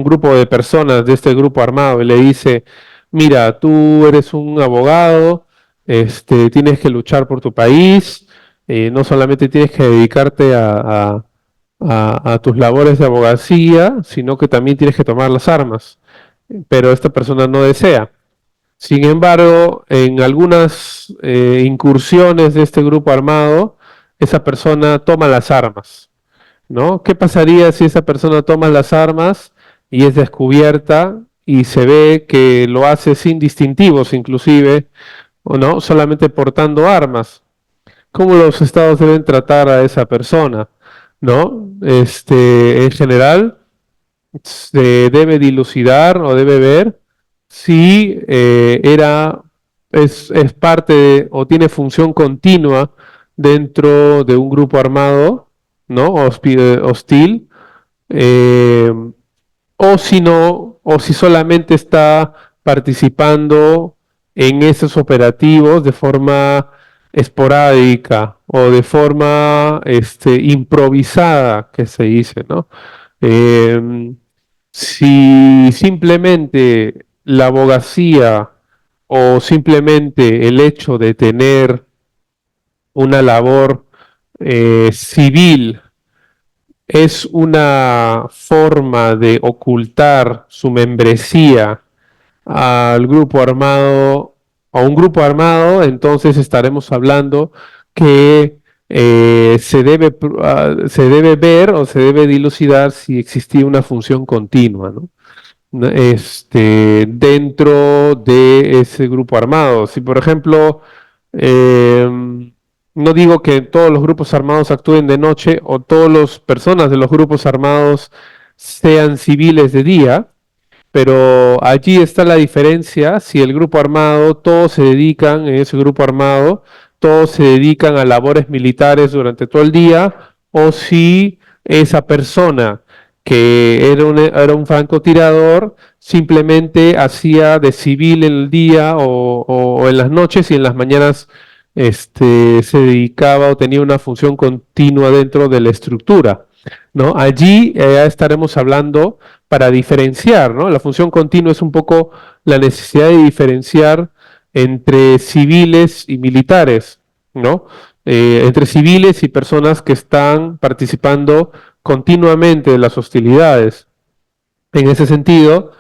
grupo de personas de este grupo armado y le dice, mira, tú eres un abogado, tienes que luchar por tu país, no solamente tienes que dedicarte a tus labores de abogacía, sino que también tienes que tomar las armas, pero esta persona no desea. Sin embargo, en algunas incursiones de este grupo armado, esa persona toma las armas, ¿no? ¿Qué pasaría si esa persona toma las armas y es descubierta y se ve que lo hace sin distintivos, inclusive, o no, solamente portando armas? ¿Cómo los estados deben tratar a esa persona? ¿No? En general, se debe dilucidar o debe ver si es parte o tiene función continua dentro de un grupo armado, ¿no? Hostil, eh, o si no, o si solamente está participando en esos operativos de forma esporádica o de forma improvisada, que se dice, ¿no? Em, si simplemente la abogacía o simplemente el hecho de tener una labor civil es una forma de ocultar su membresía al grupo armado, a un grupo armado, entonces estaremos hablando que se debe ver o se debe dilucidar si existía una función continua, ¿no? Dentro de ese grupo armado. Si, por ejemplo, no digo que todos los grupos armados actúen de noche o todas las personas de los grupos armados sean civiles de día, pero allí está la diferencia, si el grupo armado, todos se dedican, en ese grupo armado, todos se dedican a labores militares durante todo el día, o si esa persona que era un francotirador simplemente hacía de civil en el día o en las noches y en las mañanas se dedicaba o tenía una función continua dentro de la estructura, ¿no? Allí ya estaremos hablando para diferenciar, ¿no? La función continua es un poco la necesidad de diferenciar entre civiles y militares, ¿no? Entre civiles y personas que están participando continuamente de las hostilidades. En ese sentido,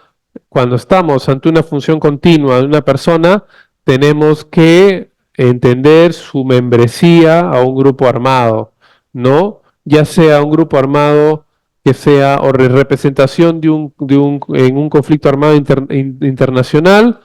cuando estamos ante una función continua de una persona, tenemos que entender su membresía a un grupo armado, ¿no? Ya sea un grupo armado que sea o representación en un conflicto armado internacional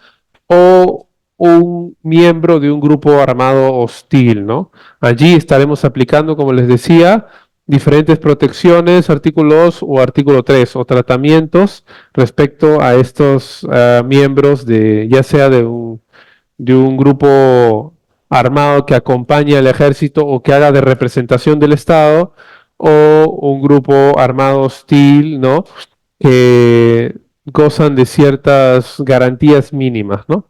o un miembro de un grupo armado hostil, ¿no? Allí estaremos aplicando, como les decía, diferentes protecciones, artículo 2 o artículo 3, o tratamientos respecto a estos miembros ya sea de un grupo armado que acompaña al ejército o que haga de representación del Estado, o un grupo armado hostil, ¿no? Que gozan de ciertas garantías mínimas, ¿no?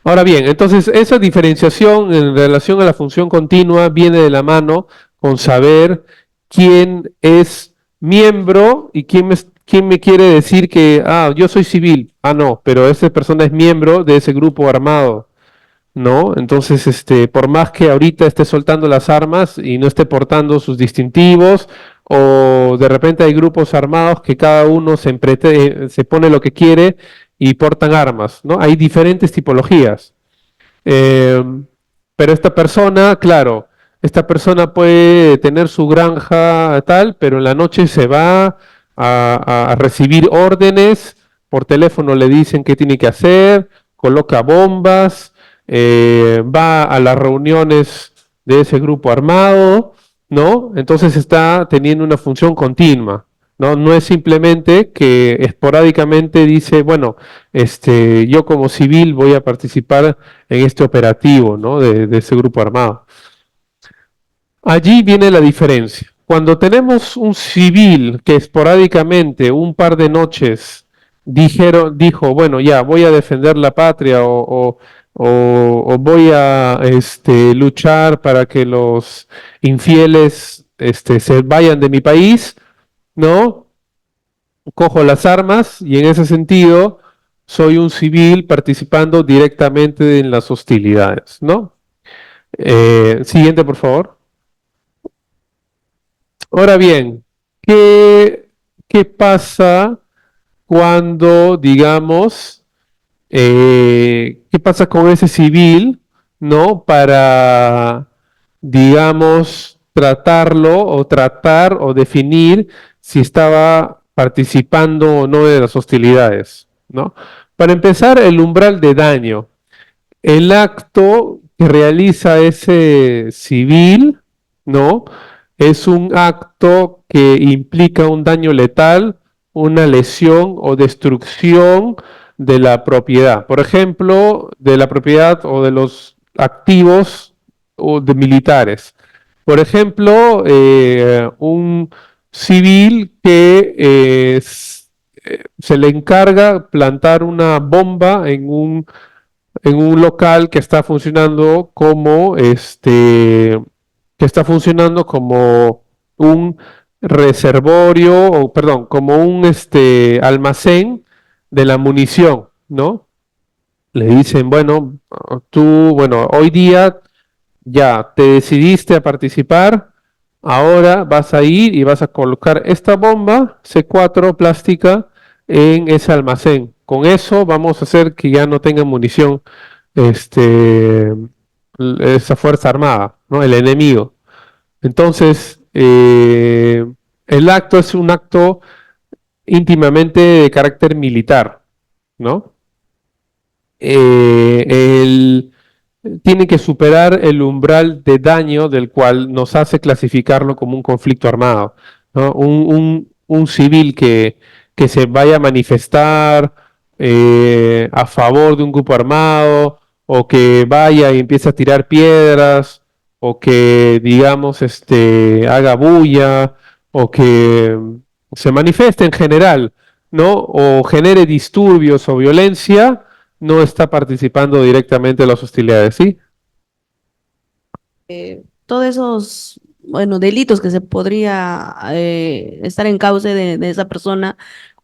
Ahora bien, entonces esa diferenciación en relación a la función continua viene de la mano con saber quién es miembro y quién me quiere decir que, yo soy civil. No, pero esa persona es miembro de ese grupo armado, ¿no? Entonces, por más que ahorita esté soltando las armas y no esté portando sus distintivos, o de repente hay grupos armados que cada uno se pone lo que quiere y portan armas, ¿no? Hay diferentes tipologías. Eh, pero esta persona, claro, esta persona puede tener su granja tal, pero en la noche se va a recibir órdenes, por teléfono le dicen qué tiene que hacer, coloca bombas, va a las reuniones de ese grupo armado, ¿no? Entonces está teniendo una función continua, ¿no? No es simplemente que esporádicamente dice, bueno, yo como civil voy a participar en este operativo, ¿no? De ese grupo armado. Allí viene la diferencia. Cuando tenemos un civil que esporádicamente, un par de noches, dijo, bueno, ya, voy a defender la patria o voy a luchar para que los infieles se vayan de mi país, ¿no? Cojo las armas y en ese sentido soy un civil participando directamente en las hostilidades, ¿no? Siguiente, por favor. Ahora bien, ¿qué pasa cuando, digamos, qué pasa con ese civil, ¿no? Para, digamos, tratar o definir si estaba participando o no de las hostilidades, ¿no? Para empezar, el umbral de daño. El acto que realiza ese civil, ¿no? Es un acto que implica un daño letal, una lesión o destrucción de la propiedad. Por ejemplo, de la propiedad o de los activos o de militares. Por ejemplo, un civil que se le encarga plantar una bomba en un local que está funcionando como que está funcionando como un reservorio, o perdón, como un almacén de la munición, ¿no? Le dicen, bueno, tú, bueno, hoy día ya te decidiste a participar, ahora vas a ir y vas a colocar esta bomba C4 plástica en ese almacén. Con eso vamos a hacer que ya no tenga munición esa fuerza armada, ¿no? El enemigo. Entonces, el acto es un acto íntimamente de carácter militar, ¿no? El tiene que superar el umbral de daño del cual nos hace clasificarlo como un conflicto armado, ¿no? Un civil que se vaya a manifestar a favor de un grupo armado, o que vaya y empiece a tirar piedras, o que, digamos, haga bulla, o que se manifieste en general, ¿no? O genere disturbios o violencia, no está participando directamente en las hostilidades, ¿sí? Todos esos, bueno, delitos que se podría estar en causa de esa persona,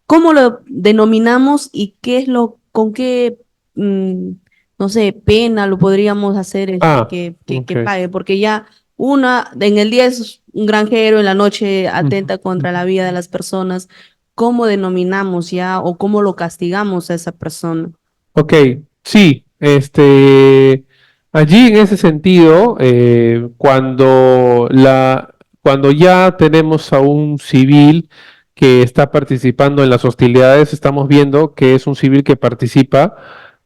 ¿cómo lo denominamos y qué es con qué, mm, no sé, pena lo podríamos hacer Ah, que ok. pague? Porque ya en el día es un granjero, en la noche atenta contra la vida de las personas. ¿Cómo denominamos ya o cómo lo castigamos a esa persona? Ok, sí, allí en ese sentido, cuando ya tenemos a un civil que está participando en las hostilidades, estamos viendo que es un civil que participa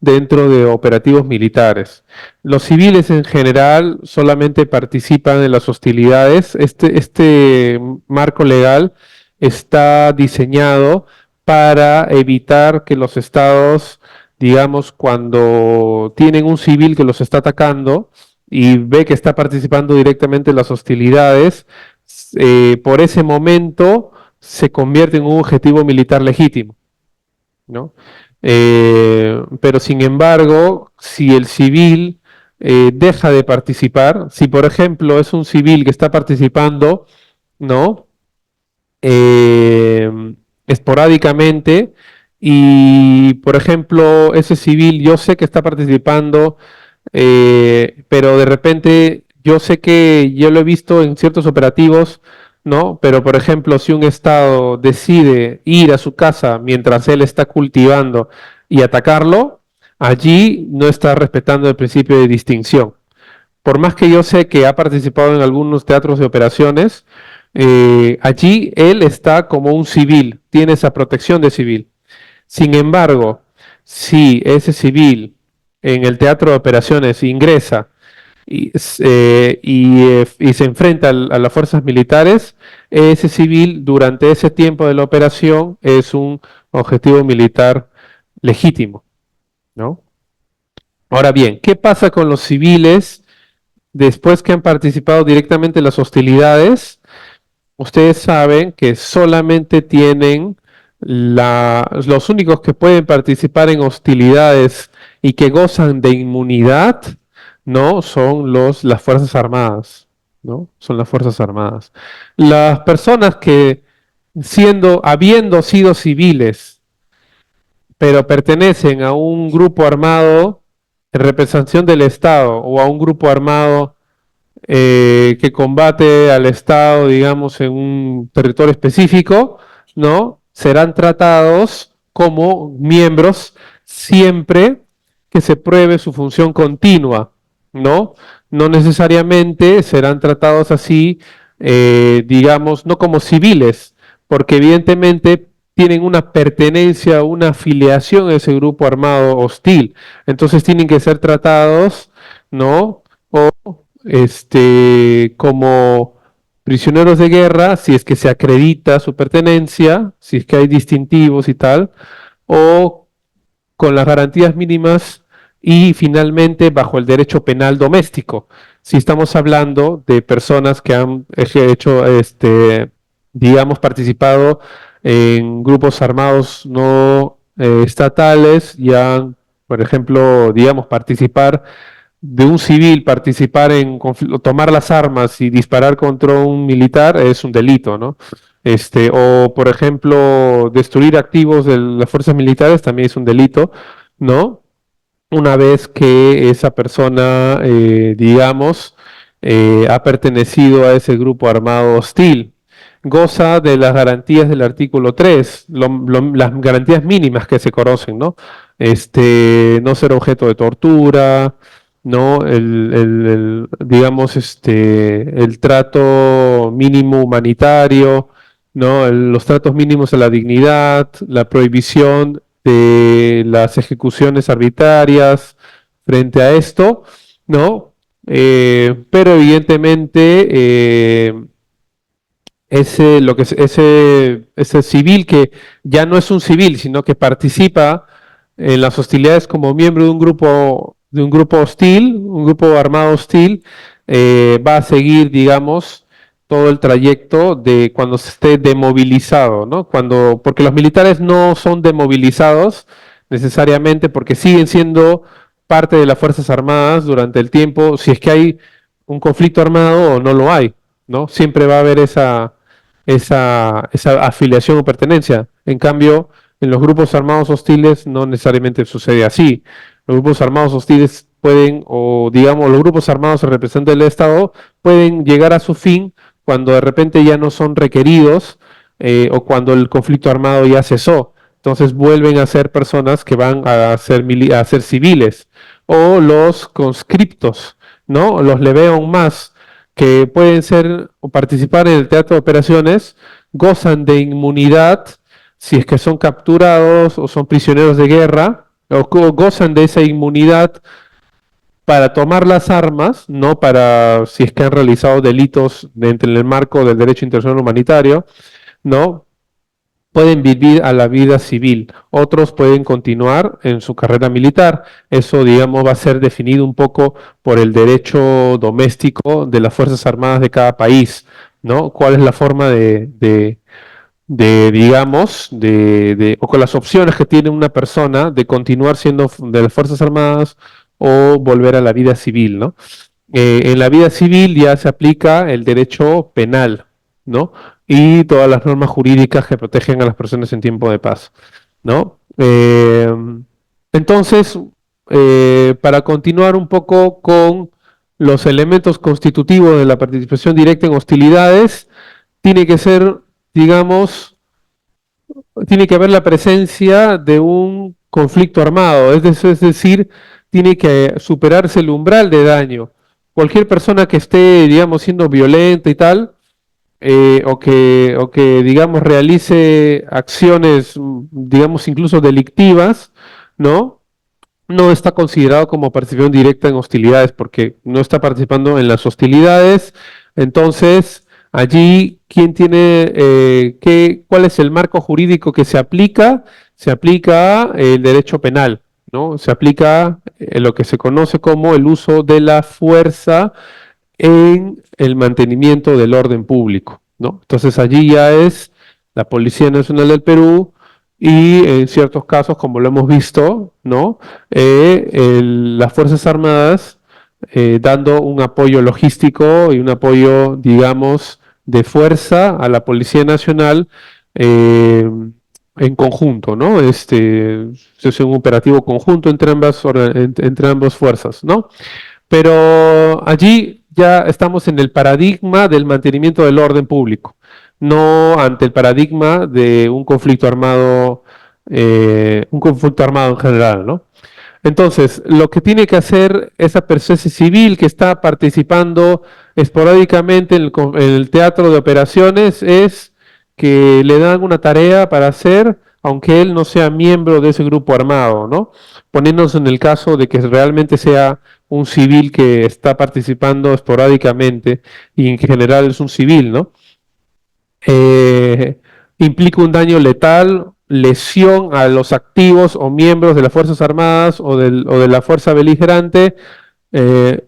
dentro de operativos militares. Los civiles en general solamente participan en las hostilidades. Este marco legal está diseñado para evitar que los estados, digamos, cuando tienen un civil que los está atacando y ve que está participando directamente en las hostilidades, por ese momento se convierte en un objetivo militar legítimo, ¿no? Pero sin embargo, si el civil deja de participar, si por ejemplo es un civil que está participando, ¿no? Esporádicamente, y por ejemplo ese civil yo sé que está participando, pero de repente yo sé que yo lo he visto en ciertos operativos, ¿no? Pero por ejemplo si un estado decide ir a su casa mientras él está cultivando y atacarlo, allí no está respetando el principio de distinción. Por más que yo sé que ha participado en algunos teatros de operaciones, allí él está como un civil, tiene esa protección de civil. Sin embargo, si ese civil en el teatro de operaciones ingresa y se enfrenta a las fuerzas militares, ese civil durante ese tiempo de la operación es un objetivo militar legítimo, ¿no? Ahora bien, ¿qué pasa con los civiles después que han participado directamente en las hostilidades? Ustedes saben que solamente tienen los únicos que pueden participar en hostilidades y que gozan de inmunidad, ¿no? Son las Fuerzas Armadas, ¿no? Son las Fuerzas Armadas. Las personas que habiendo sido civiles, pero pertenecen a un grupo armado en representación del Estado o a un grupo armado que combate al Estado, digamos, en un territorio específico, ¿no? Serán tratados como miembros siempre que se pruebe su función continua, ¿no? No necesariamente serán tratados así, digamos, no como civiles, porque evidentemente tienen una pertenencia, una afiliación a ese grupo armado hostil. Entonces tienen que ser tratados, ¿no? O como prisioneros de guerra, si es que se acredita su pertenencia, si es que hay distintivos y tal, o con las garantías mínimas y finalmente bajo el derecho penal doméstico. Si estamos hablando de personas que han hecho, digamos, participado en grupos armados no estatales, ya, por ejemplo, digamos, participar de un civil, participar en tomar las armas y disparar contra un militar es un delito, ¿no? O por ejemplo, destruir activos de las fuerzas militares también es un delito, ¿no? Una vez que esa persona, digamos, ha pertenecido a ese grupo armado hostil. Goza de las garantías del artículo 3, las garantías mínimas que se conocen, ¿no? No ser objeto de tortura, ¿no? Digamos, el trato mínimo humanitario, ¿no? Los tratos mínimos a la dignidad, la prohibición de las ejecuciones arbitrarias frente a esto, ¿no? Pero evidentemente ese civil que ya no es un civil, sino que participa en las hostilidades como miembro de un grupo hostil, un grupo armado hostil, va a seguir, digamos, todo el trayecto de cuando se esté demovilizado, ¿no? Porque los militares no son demovilizados necesariamente porque siguen siendo parte de las Fuerzas Armadas durante el tiempo, si es que hay un conflicto armado o no lo hay, ¿no? Siempre va a haber esa afiliación o pertenencia. En cambio, en los grupos armados hostiles no necesariamente sucede así. Los grupos armados hostiles pueden, o digamos, los grupos armados en representación del Estado pueden llegar a su fin cuando de repente ya no son requeridos o cuando el conflicto armado ya cesó. Entonces vuelven a ser personas que van a ser civiles. O los conscriptos, ¿no? Los Leveon más, que pueden ser o participar en el teatro de operaciones, gozan de inmunidad si es que son capturados o son prisioneros de guerra, o gozan de esa inmunidad para tomar las armas, no para si es que han realizado delitos dentro del marco del derecho internacional humanitario, ¿no? Pueden vivir a la vida civil, otros pueden continuar en su carrera militar. Eso, digamos, va a ser definido un poco por el derecho doméstico de las Fuerzas Armadas de cada país, ¿no? ¿Cuál es la forma digamos, o con las opciones que tiene una persona de continuar siendo de las Fuerzas Armadas o volver a la vida civil, ¿no? En la vida civil ya se aplica el derecho penal, ¿no? Y todas las normas jurídicas que protegen a las personas en tiempo de paz, ¿no? Entonces, para continuar un poco con los elementos constitutivos de la participación directa en hostilidades, tiene que ser, digamos, tiene que haber la presencia de un conflicto armado, es decir, tiene que superarse el umbral de daño. Cualquier persona que esté, digamos, siendo violenta y tal, digamos, realice acciones, digamos, incluso delictivas, ¿no? No está considerado como participación directa en hostilidades porque no está participando en las hostilidades. Entonces, allí, ¿quién tiene cuál es el marco jurídico que se aplica? Se aplica el derecho penal, ¿no? Se aplica lo que se conoce como el uso de la fuerza en el mantenimiento del orden público, ¿no? Entonces allí ya es la Policía Nacional del Perú y en ciertos casos, como lo hemos visto, ¿no? Las Fuerzas Armadas dando un apoyo logístico y un apoyo, digamos, de fuerza a la Policía Nacional en conjunto, ¿no? Es un operativo conjunto entre ambas fuerzas, ¿no? Pero allí ya estamos en el paradigma del mantenimiento del orden público, no ante el paradigma de un conflicto armado en general, ¿no? Entonces, lo que tiene que hacer ese civil que está participando esporádicamente en el teatro de operaciones es que le dan una tarea para hacer, aunque él no sea miembro de ese grupo armado, ¿no? Poniéndonos en el caso de que realmente sea un civil que está participando esporádicamente y en general es un civil, ¿no? Implica un daño letal, lesión a los activos o miembros de las Fuerzas Armadas o de la fuerza beligerante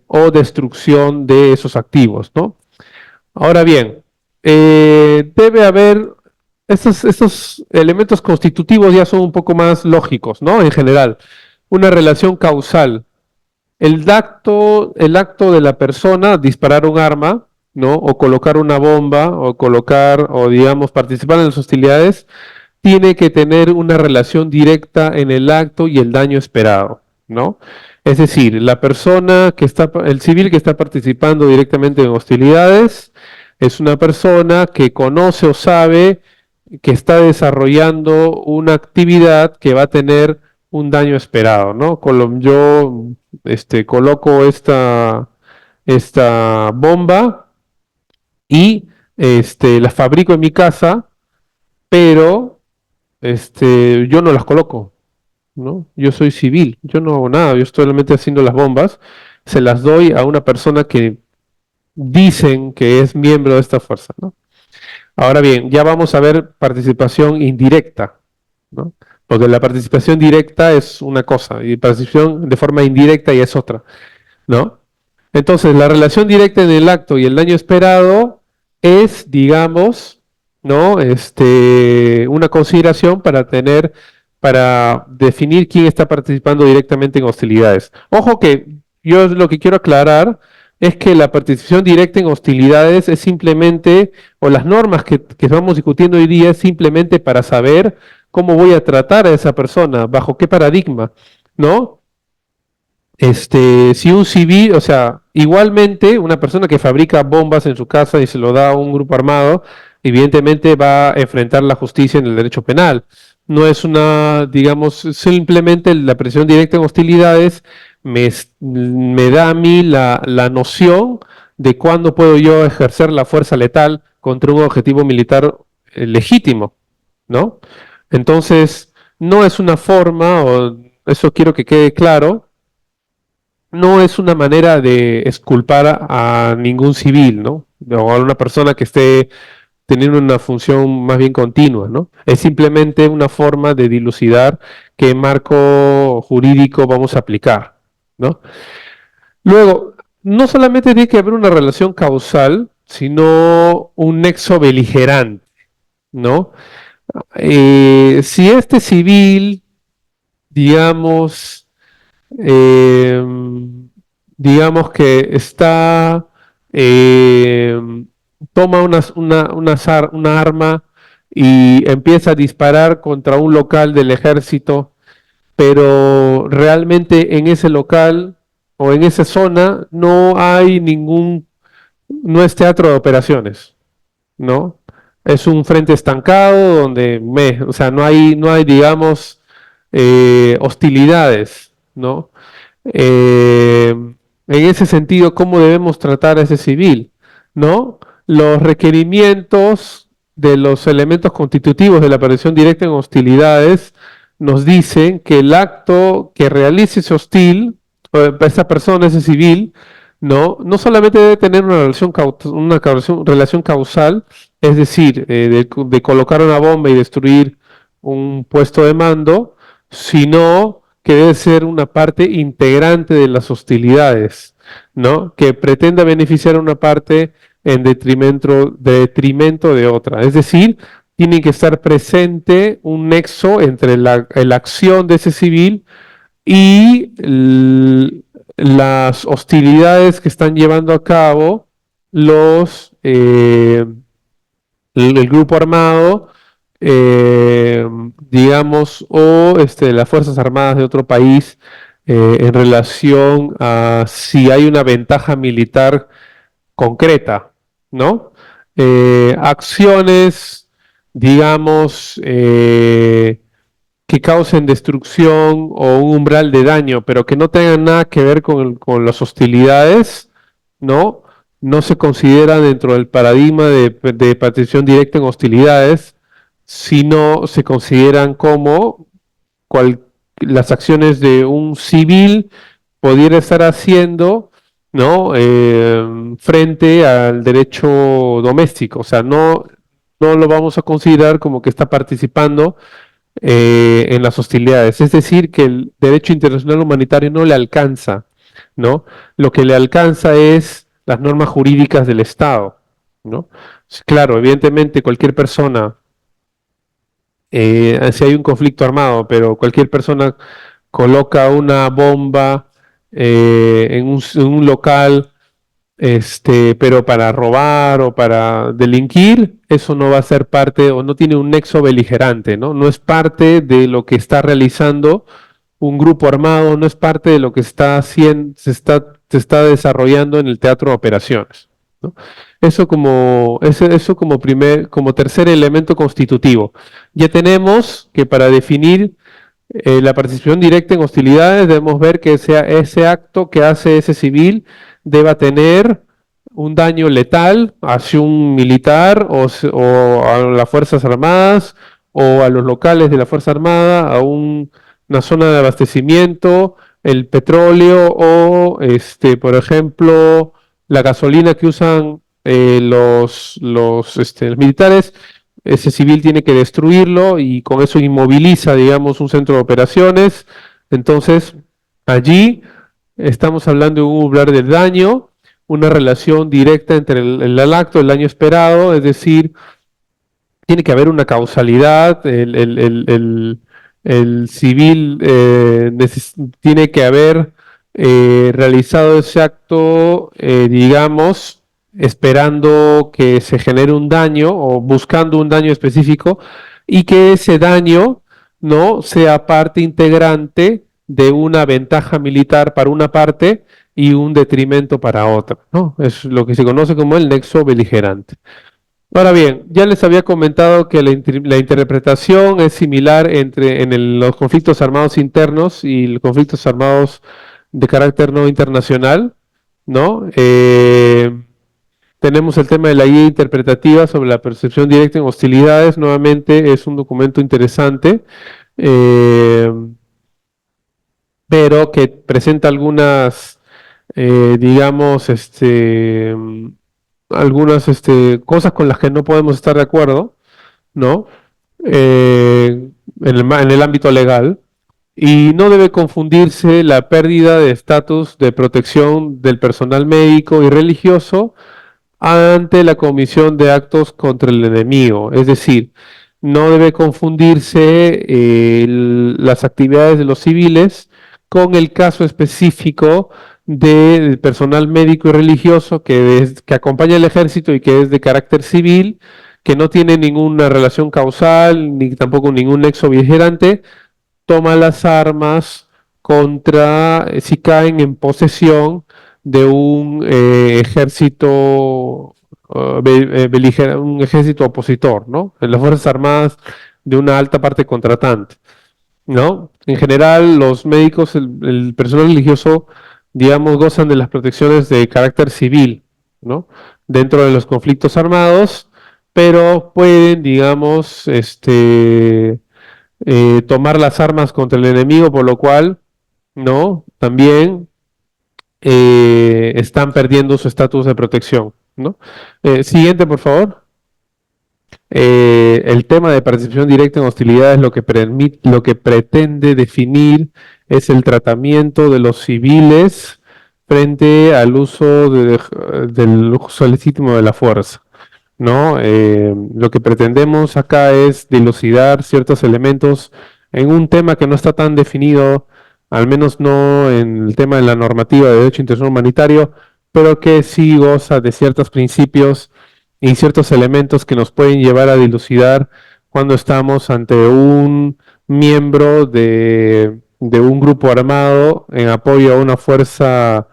o destrucción de esos activos, ¿no? Ahora bien, debe haber, estos elementos constitutivos ya son un poco más lógicos, ¿no? En general, una relación causal. El acto de la persona, disparar un arma, ¿no? O colocar una bomba, o digamos, participar en las hostilidades, tiene que tener una relación directa en el acto y el daño esperado, ¿no? Es decir, el civil que está participando directamente en hostilidades es una persona que conoce o sabe que está desarrollando una actividad que va a tener un daño esperado, ¿no? Yo coloco esta bomba y la fabrico en mi casa, pero yo no las coloco, ¿no? Yo soy civil, yo no hago nada, yo estoy solamente haciendo las bombas, se las doy a una persona que dicen que es miembro de esta fuerza, ¿no? Ahora bien, ya vamos a ver participación indirecta, ¿no? Porque la participación directa es una cosa y participación de forma indirecta ya es otra, ¿no? Entonces, la relación directa en el acto y el daño esperado es, digamos, ¿no? Una consideración para definir quién está participando directamente en hostilidades. Ojo que yo lo que quiero aclarar es que la participación directa en hostilidades es simplemente, o las normas que estamos discutiendo hoy día es simplemente para saber cómo voy a tratar a esa persona, bajo qué paradigma, ¿no? Si un civil, o sea, igualmente una persona que fabrica bombas en su casa y se lo da a un grupo armado, evidentemente va a enfrentar la justicia en el derecho penal. No es digamos, simplemente la presión directa en hostilidades me da a mí la noción de cuándo puedo yo ejercer la fuerza letal contra un objetivo militar legítimo, ¿no? Entonces, no es una forma, o eso quiero que quede claro, no es una manera de exculpar a ningún civil, ¿no? O a una persona que esté teniendo una función más bien continua, ¿no? Es simplemente una forma de dilucidar qué marco jurídico vamos a aplicar, ¿no? Luego, no solamente tiene que haber una relación causal, sino un nexo beligerante, ¿no? Si este civil, digamos, eh, digamos que eh, toma una arma y empieza a disparar contra un local del ejército, pero realmente en ese local o en esa zona no es teatro de operaciones, ¿no? Es un frente estancado donde, o sea, no hay, digamos, hostilidades, ¿no? En ese sentido, ¿cómo debemos tratar a ese civil? ¿No? Los requerimientos de los elementos constitutivos de la aparición directa en hostilidades nos dicen que el acto que realice ese esa persona, ese civil, no solamente debe tener una relación causal, es decir, de colocar una bomba y destruir un puesto de mando, sino que debe ser una parte integrante de las hostilidades, ¿no? Que pretenda beneficiar a una parte en detrimento de otra. Es decir, tiene que estar presente un nexo entre la acción de ese civil y las hostilidades que están llevando a cabo el grupo armado, digamos, o las Fuerzas Armadas de otro país en relación a si hay una ventaja militar concreta, ¿no? Acciones, digamos, que causen destrucción o un umbral de daño, pero que no tengan nada que ver con las hostilidades, ¿no? No se considera dentro del paradigma de participación directa en hostilidades, sino se consideran como las acciones de un civil pudiera estar haciendo, ¿no? Frente al derecho doméstico. O sea, no lo vamos a considerar como que está participando en las hostilidades. Es decir, que el derecho internacional humanitario no le alcanza, ¿no? Lo que le alcanza es las normas jurídicas del Estado, ¿no? Claro, evidentemente cualquier persona, si hay un conflicto armado, pero cualquier persona coloca una bomba en un local, pero para robar o para delinquir, eso no va a ser parte o no tiene un nexo beligerante, ¿no? No es parte de lo que está realizando un grupo armado, no es parte de lo que está haciendo, se está desarrollando en el teatro de operaciones, ¿no? Eso como tercer elemento constitutivo. Ya tenemos que para definir la participación directa en hostilidades, debemos ver que ese acto que hace ese civil deba tener un daño letal hacia un militar o a las Fuerzas Armadas o a los locales de la Fuerza Armada, a una zona de abastecimiento, el petróleo o, por ejemplo, la gasolina que usan los militares. Ese civil tiene que destruirlo y con eso inmoviliza, digamos, un centro de operaciones. Entonces, allí estamos hablando de un umbral del daño, una relación directa entre el acto, el daño esperado, es decir, tiene que haber una causalidad, el civil tiene que haber realizado ese acto, digamos, esperando que se genere un daño o buscando un daño específico y que ese daño no sea parte integrante de una ventaja militar para una parte y un detrimento para otra, ¿no? Es lo que se conoce como el nexo beligerante. Ahora bien, ya les había comentado que la interpretación es similar los conflictos armados internos y los conflictos armados de carácter no internacional, ¿no? Tenemos el tema de la guía interpretativa sobre la percepción directa en hostilidades. Nuevamente es un documento interesante, eh, pero que presenta algunas, digamos, algunas cosas con las que no podemos estar de acuerdo, ¿no? En el ámbito legal. Y no debe confundirse la pérdida de estatus de protección del personal médico y religioso ante la comisión de actos contra el enemigo. Es decir, no debe confundirse las actividades de los civiles con el caso específico del personal médico y religioso que acompaña al ejército y que es de carácter civil, que no tiene ninguna relación causal ni tampoco ningún nexo beligerante, toma las armas si caen en posesión de un ejército un ejército opositor, ¿no? En las Fuerzas Armadas de una alta parte contratante, ¿no? En general, los médicos, el personal religioso, digamos, gozan de las protecciones de carácter civil, ¿no? Dentro de los conflictos armados, pero pueden, digamos, tomar las armas contra el enemigo, por lo cual, ¿no? También están perdiendo su estatus de protección, ¿no? Siguiente, por favor. El tema de participación directa en hostilidades lo que pretende definir es el tratamiento de los civiles frente al uso del uso legítimo de la fuerza, ¿no? Lo que pretendemos acá es dilucidar ciertos elementos en un tema que no está tan definido, al menos no en el tema de la normativa de derecho internacional humanitario, pero que sí goza de ciertos principios y ciertos elementos que nos pueden llevar a dilucidar cuando estamos ante un miembro de un grupo armado en apoyo a una fuerza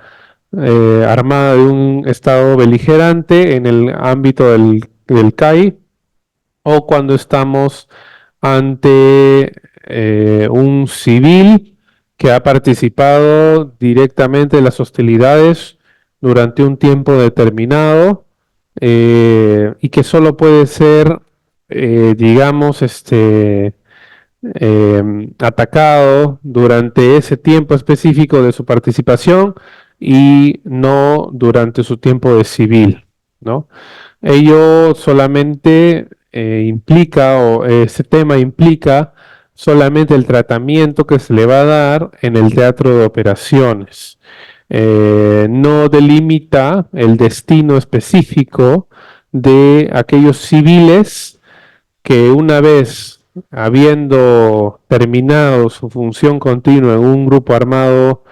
armada de un estado beligerante en el ámbito del CAI, o cuando estamos ante un civil que ha participado directamente en las hostilidades durante un tiempo determinado, y que solo puede ser, digamos, atacado durante ese tiempo específico de su participación y no durante su tiempo de civil, ¿no? Ello solamente implica, o ese tema implica solamente el tratamiento que se le va a dar en el teatro de operaciones. No delimita el destino específico de aquellos civiles que, una vez habiendo terminado su función continua en un grupo armado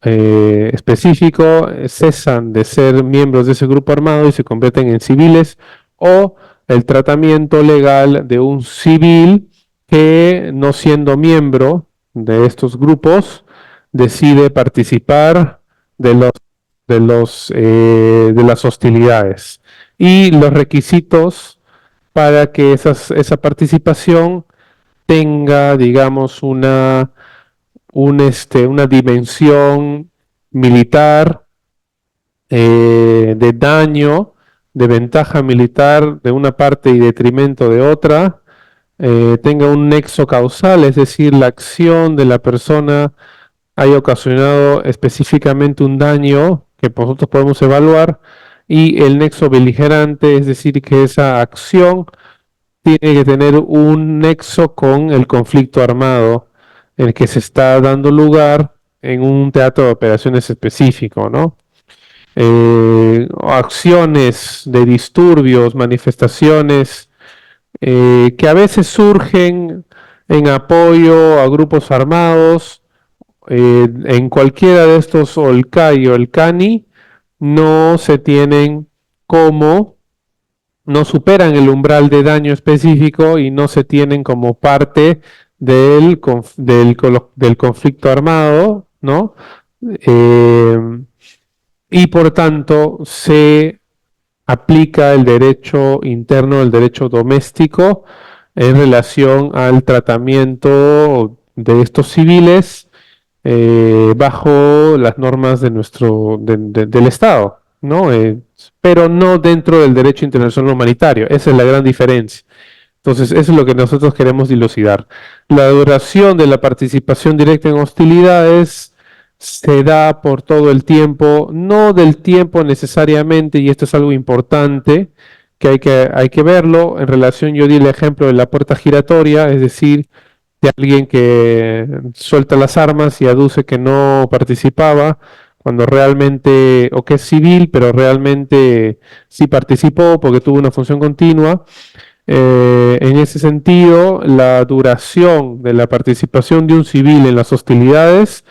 específico, cesan de ser miembros de ese grupo armado y se convierten en civiles, o el tratamiento legal de un civil que, no siendo miembro de estos grupos, decide participar de las hostilidades, y los requisitos para que esa participación tenga, digamos, una dimensión militar, de daño, de ventaja militar de una parte y detrimento de otra, tenga un nexo causal, es decir, la acción de la persona haya ocasionado específicamente un daño que nosotros podemos evaluar, y el nexo beligerante, es decir, que esa acción tiene que tener un nexo con el conflicto armado en el que se está dando lugar en un teatro de operaciones específico, ¿no? Acciones de disturbios, manifestaciones que a veces surgen en apoyo a grupos armados, en cualquiera de estos, o el CAI o el CANI, no se tienen como, no superan el umbral de daño específico y no se tienen como parte del conflicto armado, ¿no? Y por tanto se aplica el derecho interno, el derecho doméstico, en relación al tratamiento de estos civiles, bajo las normas del Estado, ¿no? Pero no dentro del derecho internacional humanitario. Esa es la gran diferencia. Entonces, eso es lo que nosotros queremos dilucidar. La duración de la participación directa en hostilidades se da por todo el tiempo, no del tiempo necesariamente, y esto es algo importante, que hay que verlo en relación. Yo di el ejemplo de la puerta giratoria, es decir, de alguien que suelta las armas y aduce que no participaba, cuando realmente, o que es civil, pero realmente sí participó porque tuvo una función continua. En ese sentido, la duración de la participación de un civil en las hostilidades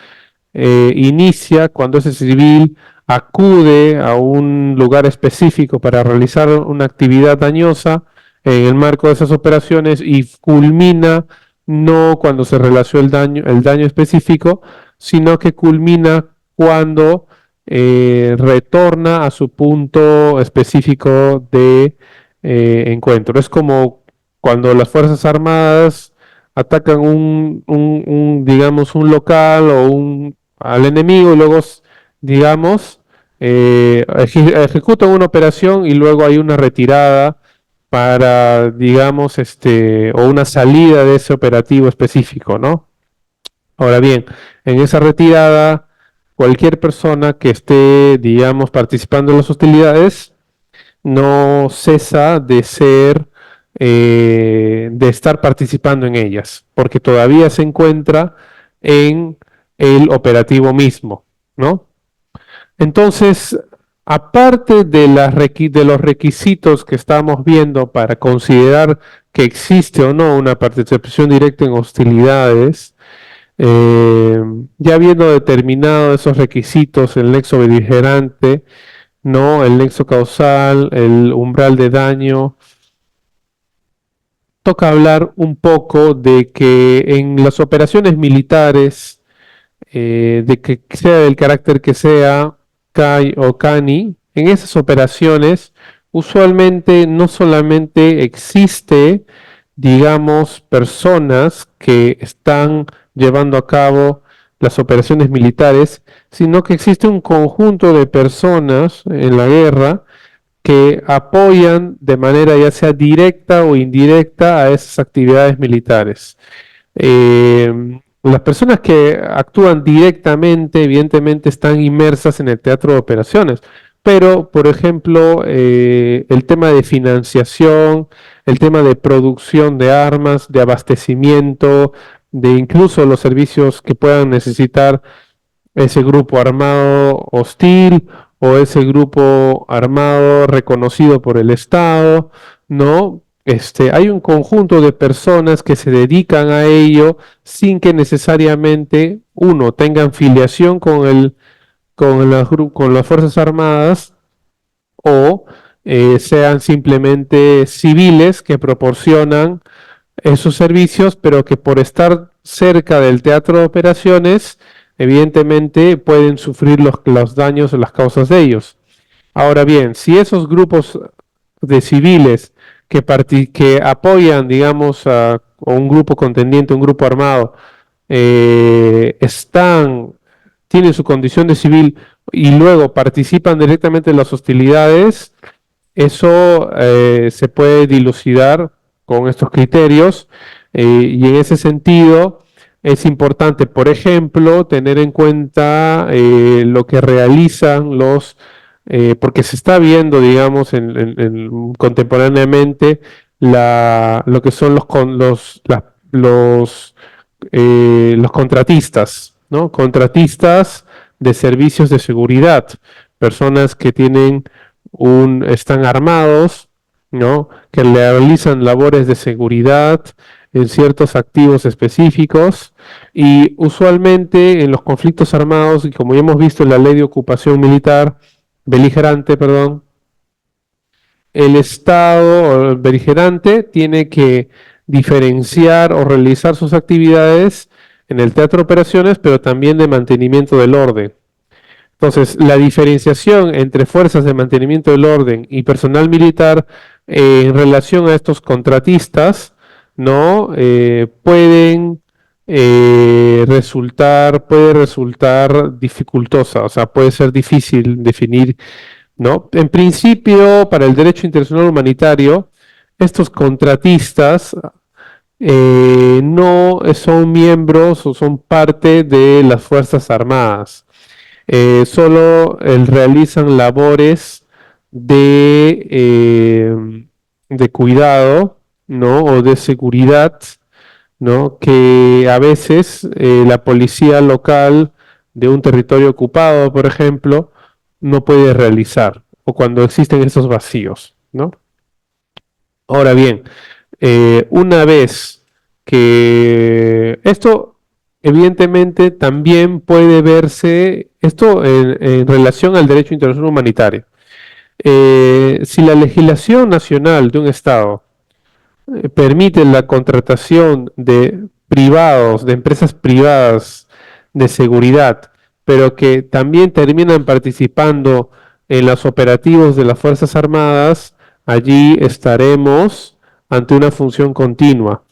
inicia cuando ese civil acude a un lugar específico para realizar una actividad dañosa en el marco de esas operaciones, y culmina no cuando se realizó el daño específico, sino que culmina cuando retorna a su punto específico de encuentro. Es como cuando las Fuerzas Armadas atacan digamos, un local al enemigo, y luego, digamos, ejecutan una operación y luego hay una retirada para, digamos, o una salida de ese operativo específico, ¿no? Ahora bien, en esa retirada, cualquier persona que esté, digamos, participando en las hostilidades no cesa de estar participando en ellas, porque todavía se encuentra en el operativo mismo, ¿no? Entonces, aparte de los requisitos que estamos viendo para considerar que existe o no una participación directa en hostilidades, ya habiendo determinado esos requisitos, el nexo beligerante, ¿no? El nexo causal, el umbral de daño, toca hablar un poco de que en las operaciones militares, de que sea del carácter que sea, CAI o CANI, en esas operaciones usualmente no solamente existe, digamos, personas que están llevando a cabo las operaciones militares, sino que existe un conjunto de personas en la guerra que apoyan de manera ya sea directa o indirecta a esas actividades militares. Las personas que actúan directamente, evidentemente, están inmersas en el teatro de operaciones, pero, por ejemplo, el tema de financiación, el tema de producción de armas, de abastecimiento, de incluso los servicios que puedan necesitar ese grupo armado hostil o ese grupo armado reconocido por el Estado, ¿no? Hay un conjunto de personas que se dedican a ello sin que necesariamente uno tengan filiación con las Fuerzas Armadas o sean simplemente civiles que proporcionan esos servicios, pero que por estar cerca del teatro de operaciones, evidentemente pueden sufrir los daños o las causas de ellos. Ahora bien, si esos grupos de civiles que apoyan, digamos, a un grupo contendiente, un grupo armado, tienen su condición de civil y luego participan directamente en las hostilidades, eso se puede dilucidar con estos criterios y en ese sentido es importante, por ejemplo, tener en cuenta lo que realizan porque se está viendo, digamos, contemporáneamente lo que son los contratistas, ¿no? Contratistas de servicios de seguridad, personas que están armados, ¿no? Que realizan labores de seguridad en ciertos activos específicos y usualmente en los conflictos armados, y como ya hemos visto en la ley de ocupación militar, beligerante, perdón, el Estado beligerante tiene que diferenciar o realizar sus actividades en el teatro de operaciones, pero también de mantenimiento del orden. Entonces, la diferenciación entre fuerzas de mantenimiento del orden y personal militar en relación a estos contratistas, ¿no? Puede resultar dificultosa, o sea, puede ser difícil definir, ¿no? En principio, para el derecho internacional humanitario, estos contratistas no son miembros o son parte de las Fuerzas Armadas. Solo realizan labores de cuidado, ¿no? O de seguridad, ¿no? Que a veces la policía local de un territorio ocupado, por ejemplo, no puede realizar, o cuando existen esos vacíos, ¿no? Ahora bien, una vez que esto evidentemente también puede verse, esto en relación al derecho internacional humanitario. Si la legislación nacional de un Estado permite la contratación de privados, de empresas privadas de seguridad, pero que también terminan participando en los operativos de las Fuerzas Armadas, allí estaremos ante una función continua.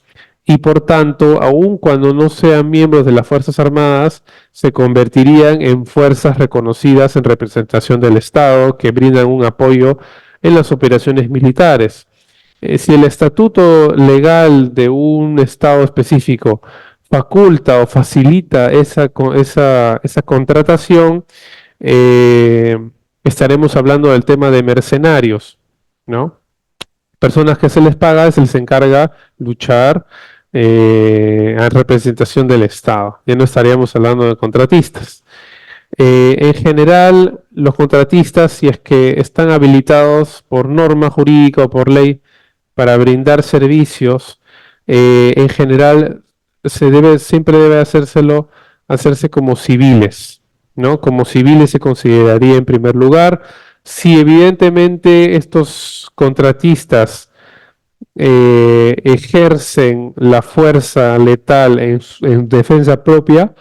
Y por tanto, aun cuando no sean miembros de las Fuerzas Armadas, se convertirían en fuerzas reconocidas en representación del Estado que brindan un apoyo en las operaciones militares. Si el estatuto legal de un Estado específico faculta o facilita esa contratación, estaremos hablando del tema de mercenarios, ¿no? Personas que se les paga, se les encarga luchar en representación del Estado. Ya no estaríamos hablando de contratistas. En general, los contratistas, si es que están habilitados por norma jurídica o por ley para brindar servicios, en general siempre debe hacerse como civiles, ¿no? Como civiles se consideraría en primer lugar. Si evidentemente estos contratistas ejercen la fuerza letal en defensa propia,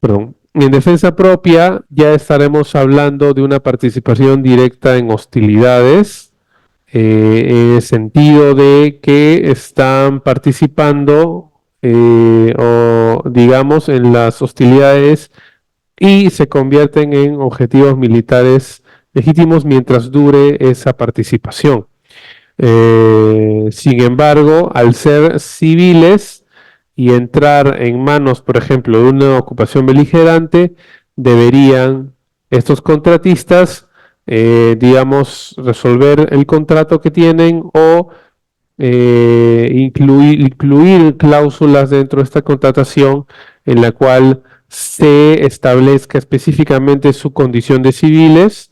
perdón, en defensa propia ya estaremos hablando de una participación directa en hostilidades, en el sentido de que están participando o digamos en las hostilidades y se convierten en objetivos militares legítimos mientras dure esa participación. Sin embargo, al ser civiles y entrar en manos, por ejemplo, de una ocupación beligerante, deberían estos contratistas, digamos, resolver el contrato que tienen o incluir cláusulas dentro de esta contratación en la cual se establezca específicamente su condición de civiles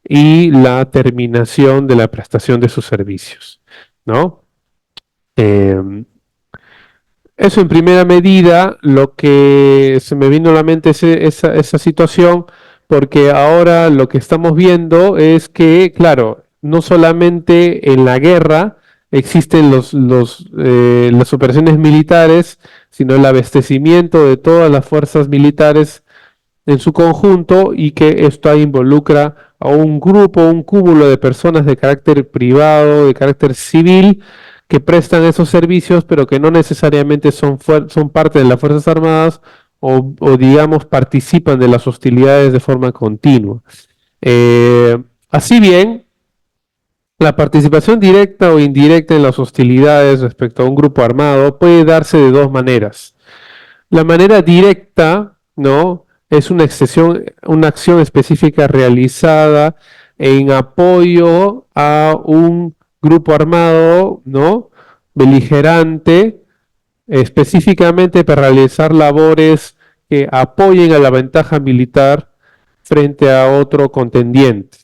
y la terminación de la prestación de sus servicios, ¿no? Eso en primera medida, lo que se me vino a la mente es esa situación, porque ahora lo que estamos viendo es que, claro, no solamente en la guerra existen las operaciones militares, sino el abastecimiento de todas las fuerzas militares en su conjunto y que esto involucra a un grupo, un cúmulo de personas de carácter privado, de carácter civil, que prestan esos servicios, pero que no necesariamente son parte de las Fuerzas Armadas o digamos, participan de las hostilidades de forma continua. Así bien, la participación directa o indirecta en las hostilidades respecto a un grupo armado puede darse de dos maneras. La manera directa, ¿no? Es una acción específica realizada en apoyo a un grupo armado, ¿no? Beligerante, específicamente para realizar labores que apoyen a la ventaja militar frente a otro contendiente.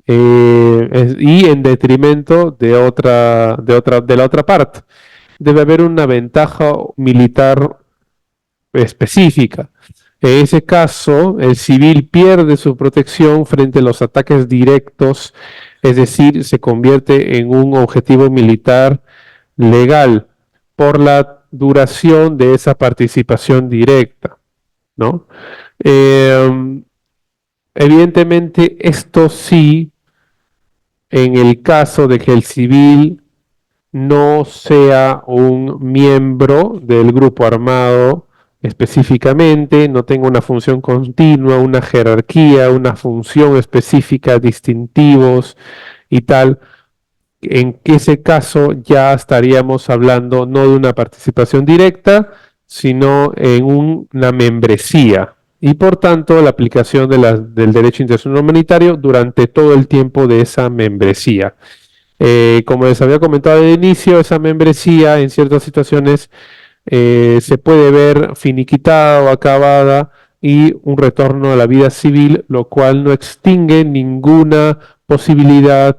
Y en detrimento de la otra parte. Debe haber una ventaja militar específica. En ese caso, el civil pierde su protección frente a los ataques directos, es decir, se convierte en un objetivo militar legal por la duración de esa participación directa, ¿no? Evidentemente, esto sí, en el caso de que el civil no sea un miembro del grupo armado específicamente, no tenga una función continua, una jerarquía, una función específica, distintivos y tal, en ese caso ya estaríamos hablando no de una participación directa, sino en una membresía y por tanto la aplicación del derecho internacional humanitario durante todo el tiempo de esa membresía. Como les había comentado al inicio, esa membresía en ciertas situaciones se puede ver finiquitada o acabada y un retorno a la vida civil, lo cual no extingue ninguna posibilidad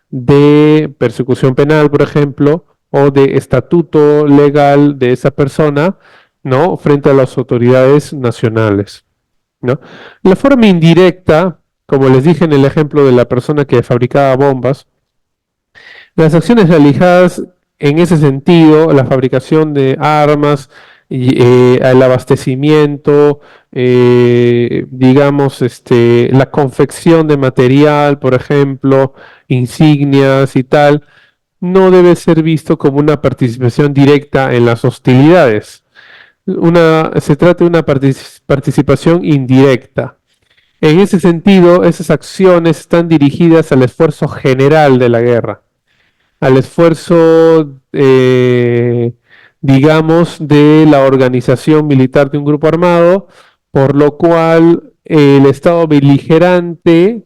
de persecución penal, por ejemplo, o de estatuto legal de esa persona, ¿no? Frente a las autoridades nacionales, ¿no? La forma indirecta, como les dije en el ejemplo de la persona que fabricaba bombas, las acciones realizadas en ese sentido, la fabricación de armas, y, el abastecimiento, digamos, la confección de material, por ejemplo, insignias y tal, no debe ser visto como una participación directa en las hostilidades. Se trata de una participación indirecta. En ese sentido, esas acciones están dirigidas al esfuerzo general de la guerra, al esfuerzo, digamos, de la organización militar de un grupo armado, por lo cual el Estado beligerante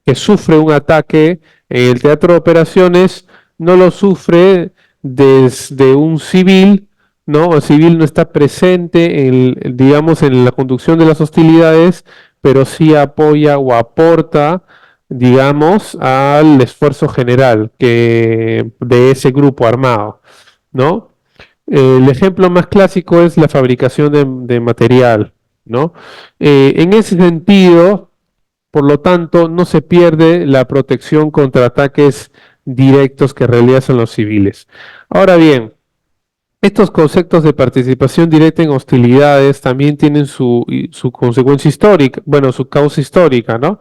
que sufre un ataque en el teatro de operaciones no lo sufre desde un civil, ¿no? El civil no está presente, digamos, en la conducción de las hostilidades, pero sí apoya o aporta, digamos, al esfuerzo general de ese grupo armado, ¿no? El ejemplo más clásico es la fabricación de material, ¿no? En ese sentido, por lo tanto, no se pierde la protección contra ataques directos que realizan los civiles. Ahora bien, estos conceptos de participación directa en hostilidades también tienen su consecuencia histórica, bueno, su causa histórica, ¿no?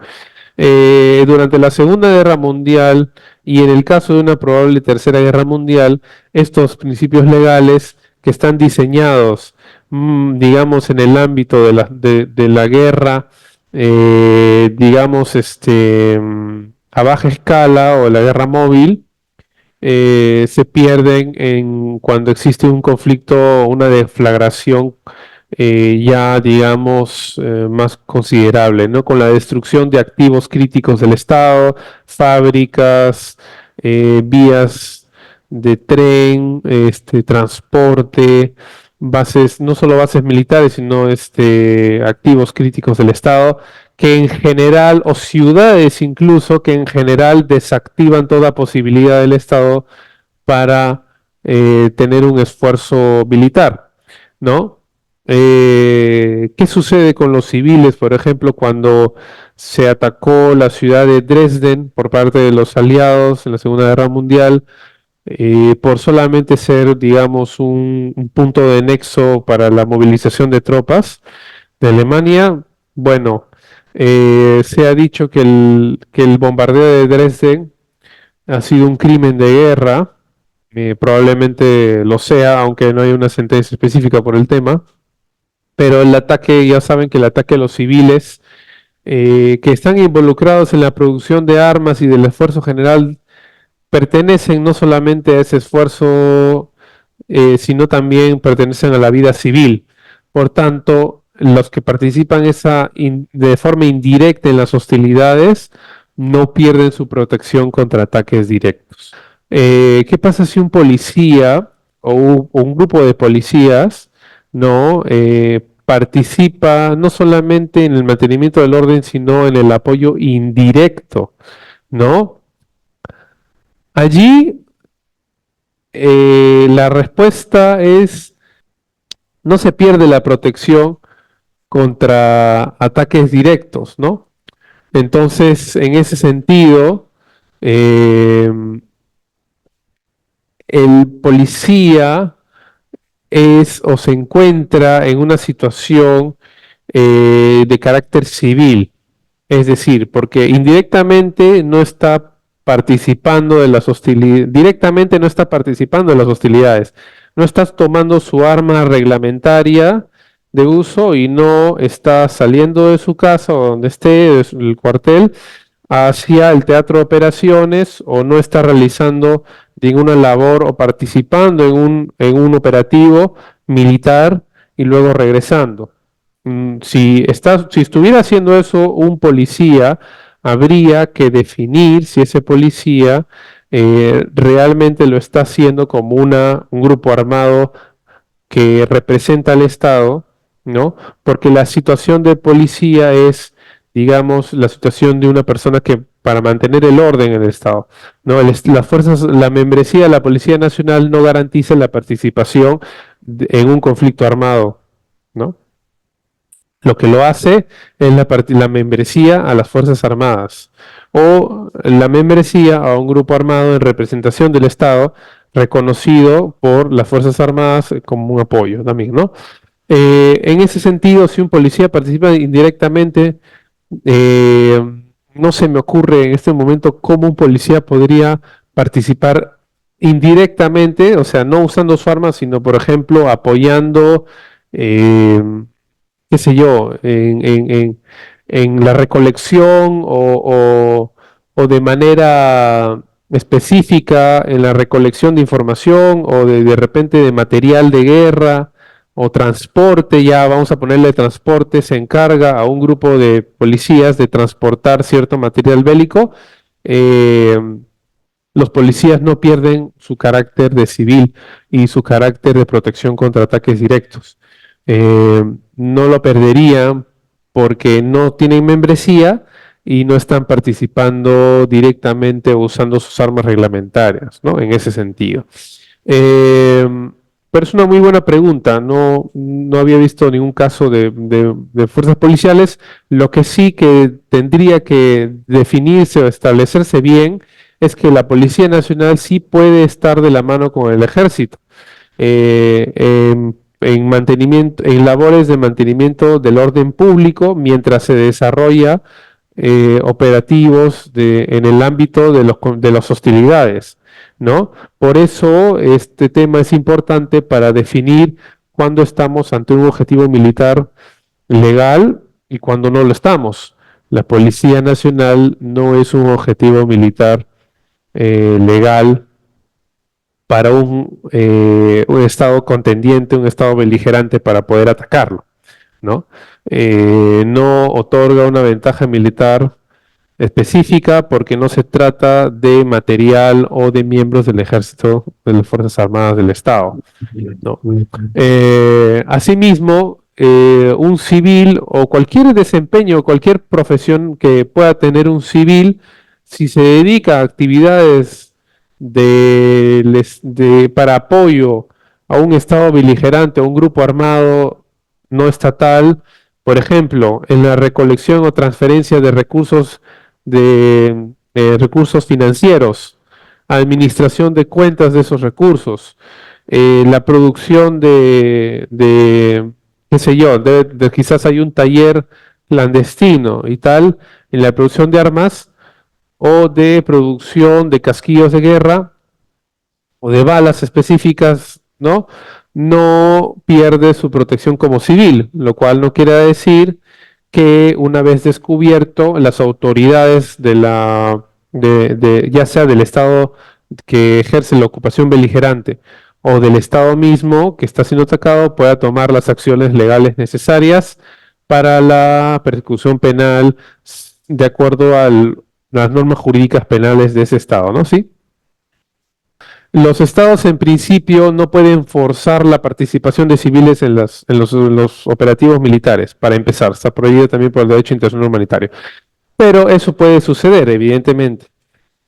Durante la Segunda Guerra Mundial y en el caso de una probable Tercera Guerra Mundial, estos principios legales que están diseñados, digamos, en el ámbito de la guerra, digamos, a baja escala o la guerra móvil, se pierden cuando existe un conflicto, una deflagración ya, digamos, más considerable, ¿no? Con la destrucción de activos críticos del Estado, fábricas, vías de tren, transporte, bases, no solo bases militares, sino activos críticos del Estado, que en general, o ciudades incluso, que en general desactivan toda posibilidad del Estado para tener un esfuerzo militar, ¿no? ¿Qué sucede con los civiles, por ejemplo, cuando se atacó la ciudad de Dresden por parte de los aliados en la Segunda Guerra Mundial, por solamente ser, digamos, un punto de nexo para la movilización de tropas de Alemania? Bueno, se ha dicho que el bombardeo de Dresden ha sido un crimen de guerra, probablemente lo sea, aunque no hay una sentencia específica por el tema, pero el ataque, ya saben que el ataque a los civiles que están involucrados en la producción de armas y del esfuerzo general pertenecen no solamente a ese esfuerzo, sino también pertenecen a la vida civil. Por tanto, los que participan de forma indirecta en las hostilidades no pierden su protección contra ataques directos. ¿Qué pasa si un policía o un grupo de policías no participa no solamente en el mantenimiento del orden, sino en el apoyo indirecto, ¿no? Allí la respuesta es: no se pierde la protección contra ataques directos, ¿no? Entonces, en ese sentido, eh, el policía es o se encuentra en una situación de carácter civil, es decir, porque indirectamente no está participando de las hostilidades, directamente no está participando de las hostilidades, no estás tomando su arma reglamentaria de uso y no está saliendo de su casa o donde esté, del cuartel, hacia el teatro de operaciones, o no está realizando ninguna labor o participando en un operativo militar y luego regresando. Si estuviera haciendo eso un policía, habría que definir si ese policía realmente lo está haciendo como un grupo armado que representa al Estado, ¿no? Porque la situación de policía es, digamos, la situación de una persona que para mantener el orden en el Estado, ¿no? Las fuerzas, la membresía de la Policía Nacional no garantiza la participación en un conflicto armado, ¿no? Lo que lo hace es la membresía a las Fuerzas Armadas o la membresía a un grupo armado en representación del Estado reconocido por las Fuerzas Armadas como un apoyo también, ¿no? En ese sentido, si un policía participa indirectamente, no se me ocurre en este momento cómo un policía podría participar indirectamente, o sea, no usando su arma, sino, por ejemplo, apoyando, qué sé yo, en la recolección o de manera específica en la recolección de información o de repente de material de guerra o transporte. Ya vamos a ponerle transporte, se encarga a un grupo de policías de transportar cierto material bélico. eh, los policías no pierden su carácter de civil y su carácter de protección contra ataques directos. No lo perderían porque no tienen membresía y no están participando directamente o usando sus armas reglamentarias, ¿no? En ese sentido. Pero es una muy buena pregunta. No había visto ningún caso de fuerzas policiales. Lo que sí que tendría que definirse o establecerse bien es que la Policía Nacional sí puede estar de la mano con el Ejército. en mantenimiento, en labores de mantenimiento del orden público mientras se desarrolla operativos en el ámbito de las hostilidades, ¿no? Por eso este tema es importante para definir cuándo estamos ante un objetivo militar legal y cuándo no lo estamos. La Policía Nacional no es un objetivo militar legal para un Estado contendiente, un Estado beligerante para poder atacarlo, ¿no? No otorga una ventaja militar específica porque no se trata de material o de miembros del ejército de las Fuerzas Armadas del Estado, ¿no? Asimismo, un civil o cualquier desempeño, cualquier profesión que pueda tener un civil, si se dedica a actividades para apoyo a un Estado beligerante, a un grupo armado no estatal, por ejemplo, en la recolección o transferencia de recursos financieros, administración de cuentas de esos recursos, la producción qué sé yo, quizás hay un taller clandestino y tal, en la producción de armas o de producción de casquillos de guerra o de balas específicas, ¿no? No pierde su protección como civil, lo cual no quiere decir que una vez descubierto, las autoridades ya sea del Estado que ejerce la ocupación beligerante o del Estado mismo que está siendo atacado, pueda tomar las acciones legales necesarias para la persecución penal de acuerdo a las normas jurídicas penales de ese Estado, ¿no? ¿Sí? Los estados en principio no pueden forzar la participación de civiles en los operativos militares, para empezar, está prohibido también por el derecho internacional humanitario. Pero eso puede suceder, evidentemente.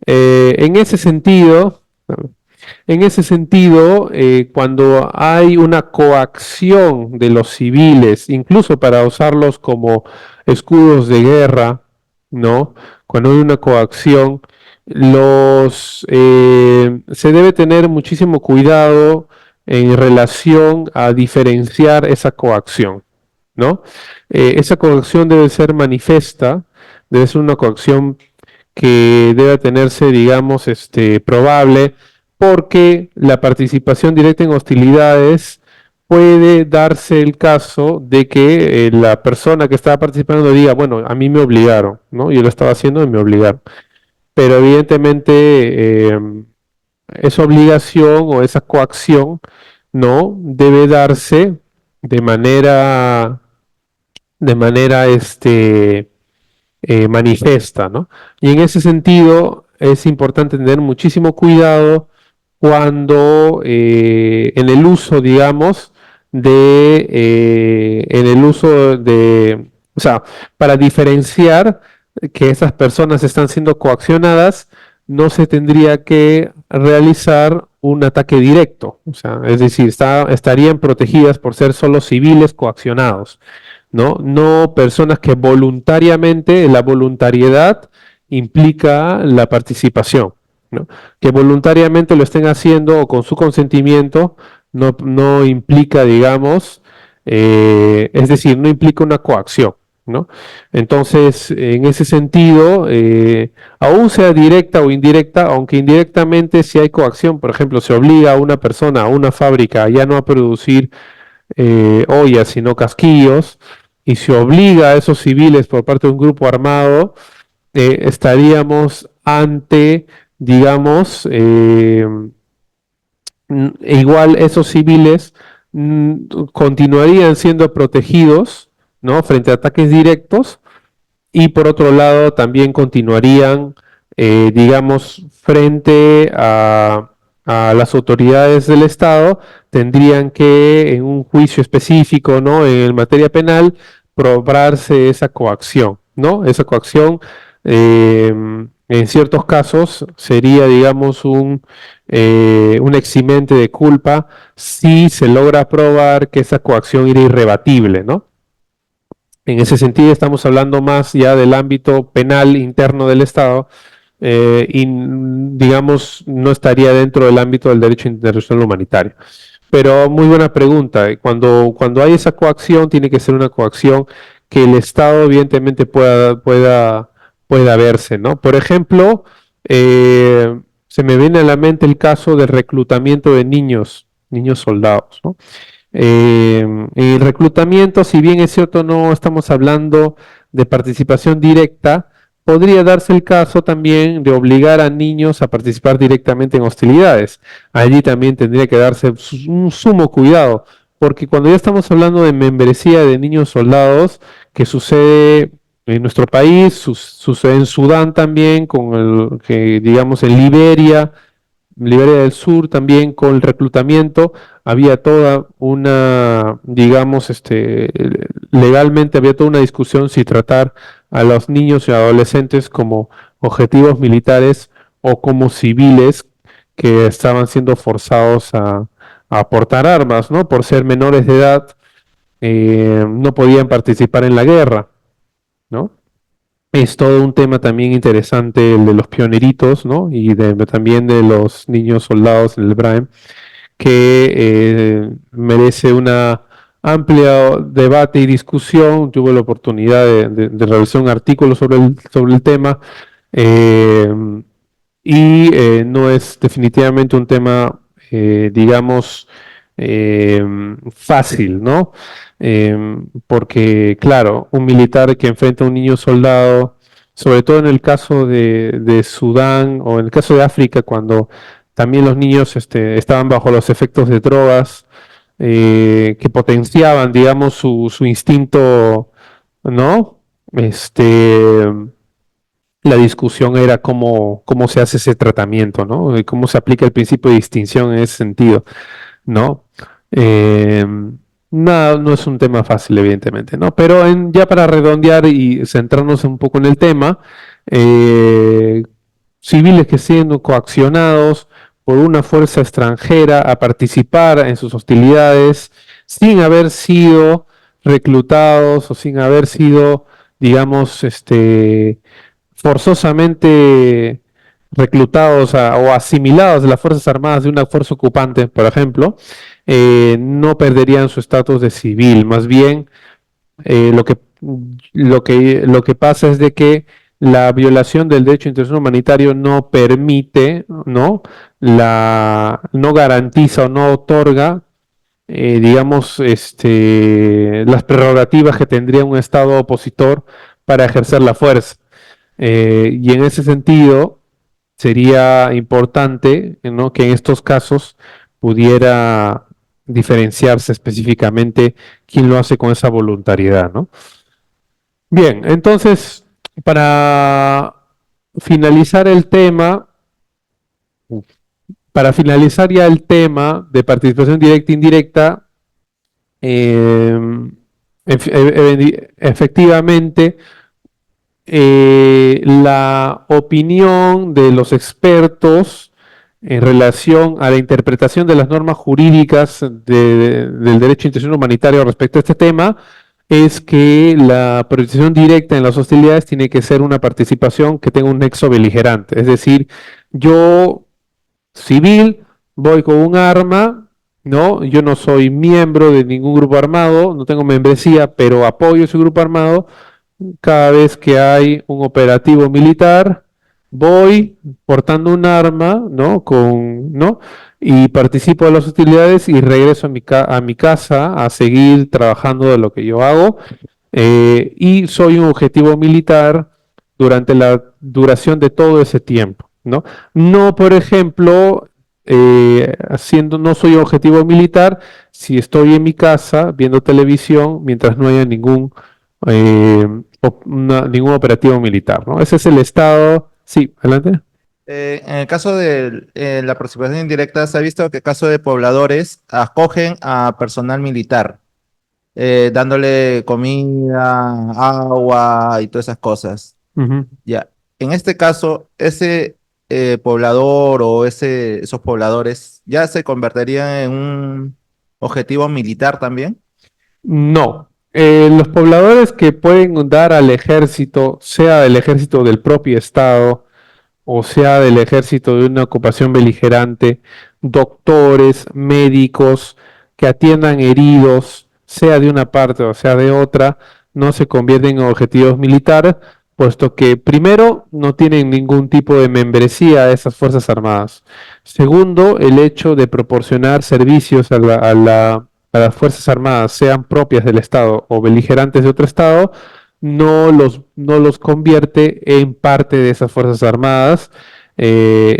En ese sentido, cuando hay una coacción de los civiles, incluso para usarlos como escudos de guerra, ¿no? Cuando hay una coacción, se debe tener muchísimo cuidado en relación a diferenciar esa coacción, ¿no? Esa coacción debe ser manifiesta, debe ser una coacción que debe tenerse, digamos, probable, porque la participación directa en hostilidades puede darse el caso de que la persona que estaba participando diga, bueno, a mí me obligaron, ¿no? Yo lo estaba haciendo y me obligaron. Pero evidentemente esa obligación o esa coacción no debe darse de manera manifiesta, ¿no? Y en ese sentido es importante tener muchísimo cuidado cuando en el uso, digamos, o sea, para diferenciar que esas personas están siendo coaccionadas, no se tendría que realizar un ataque directo, o sea, es decir, estarían protegidas por ser solo civiles coaccionados, ¿no? No personas que voluntariamente, la voluntariedad implica la participación, ¿no? Que voluntariamente lo estén haciendo o con su consentimiento no implica, digamos, es decir, no implica una coacción, ¿no? Entonces, en ese sentido, aún sea directa o indirecta, aunque indirectamente si hay coacción, por ejemplo, se obliga a una persona, a una fábrica, ya no a producir ollas, sino casquillos, y se obliga a esos civiles por parte de un grupo armado, estaríamos ante, digamos, igual esos civiles continuarían siendo protegidos, ¿no? Frente a ataques directos, y por otro lado también continuarían, digamos, frente a las autoridades del Estado, tendrían que, en un juicio específico, ¿no? En materia penal, probarse esa coacción, ¿no? Esa coacción, en ciertos casos, sería, digamos, un eximente de culpa si se logra probar que esa coacción era irrebatible, ¿no? En ese sentido, estamos hablando más ya del ámbito penal interno del Estado y, digamos, no estaría dentro del ámbito del derecho internacional humanitario. Pero muy buena pregunta. Cuando hay esa coacción, tiene que ser una coacción que el Estado evidentemente pueda verse, ¿no? Por ejemplo, se me viene a la mente el caso del reclutamiento de niños soldados, ¿no? El reclutamiento, si bien es cierto, no estamos hablando de participación directa, podría darse el caso también de obligar a niños a participar directamente en hostilidades. Allí también tendría que darse un sumo cuidado, porque cuando ya estamos hablando de membresía de niños soldados, que sucede en nuestro país, sucede en Sudán también, con el que digamos en Liberia del Sur también con el reclutamiento, había toda una, digamos, legalmente había toda una discusión si tratar a los niños y adolescentes como objetivos militares o como civiles que estaban siendo forzados a portar armas, ¿no? Por ser menores de edad, no podían participar en la guerra, ¿no? Es todo un tema también interesante el de los pioneritos, ¿no? Y también de los niños soldados en el Braem, que merece una amplia debate y discusión. Tuve la oportunidad de realizar un artículo sobre el tema eh, no es definitivamente un tema, digamos, fácil, ¿no? Porque, claro, un militar que enfrenta a un niño soldado, sobre todo en el caso de Sudán o en el caso de África, cuando también los niños estaban bajo los efectos de drogas que potenciaban, digamos, su instinto, ¿no? La discusión era cómo se hace ese tratamiento, ¿no? Y cómo se aplica el principio de distinción en ese sentido, ¿no? Eh, Nada, no es un tema fácil, evidentemente, ¿no? Pero ya para redondear y centrarnos un poco en el tema, eh, civiles que siendo coaccionados por una fuerza extranjera a participar en sus hostilidades sin haber sido reclutados o sin haber sido, digamos, forzosamente reclutados o asimilados de las Fuerzas Armadas de una fuerza ocupante, por ejemplo, no perderían su estatus de civil. Más bien, lo que pasa es de que la violación del derecho internacional humanitario no permite, ¿no? No garantiza o no otorga, digamos, las prerrogativas que tendría un Estado opositor para ejercer la fuerza. Y en ese sentido, sería importante, ¿no? Que en estos casos pudiera diferenciarse específicamente quién lo hace con esa voluntariedad, ¿no? Bien, entonces, para finalizar el tema, para finalizar ya el tema de participación directa e indirecta, eh, efectivamente, la opinión de los expertos en relación a la interpretación de las normas jurídicas del derecho internacional humanitario respecto a este tema es que la participación directa en las hostilidades tiene que ser una participación que tenga un nexo beligerante. Es decir, yo, civil, voy con un arma, ¿no? Yo no soy miembro de ningún grupo armado, no tengo membresía, pero apoyo ese grupo armado. Cada vez que hay un operativo militar, voy portando un arma, ¿no? ¿No? Y participo de las hostilidades y regreso a mi casa a seguir trabajando de lo que yo hago. Y soy un objetivo militar durante la duración de todo ese tiempo, ¿no? No, por ejemplo, no soy objetivo militar si estoy en mi casa viendo televisión mientras no haya ningún operativo militar, ¿no? Ese es el estado. Sí, adelante. En el caso de la participación indirecta, se ha visto que caso de pobladores acogen a personal militar, dándole comida, agua y todas esas cosas. Ujú. Ya, en este caso, ese poblador o esos pobladores ya se convertirían en un objetivo militar también. No. Los pobladores que pueden dar al ejército, sea el ejército del propio estado o sea del ejército de una ocupación beligerante, doctores, médicos que atiendan heridos, sea de una parte o sea de otra, no se convierten en objetivos militares, puesto que primero no tienen ningún tipo de membresía a esas Fuerzas Armadas. Segundo, el hecho de proporcionar servicios a las Fuerzas Armadas, sean propias del Estado o beligerantes de otro Estado, no los convierte en parte de esas Fuerzas Armadas,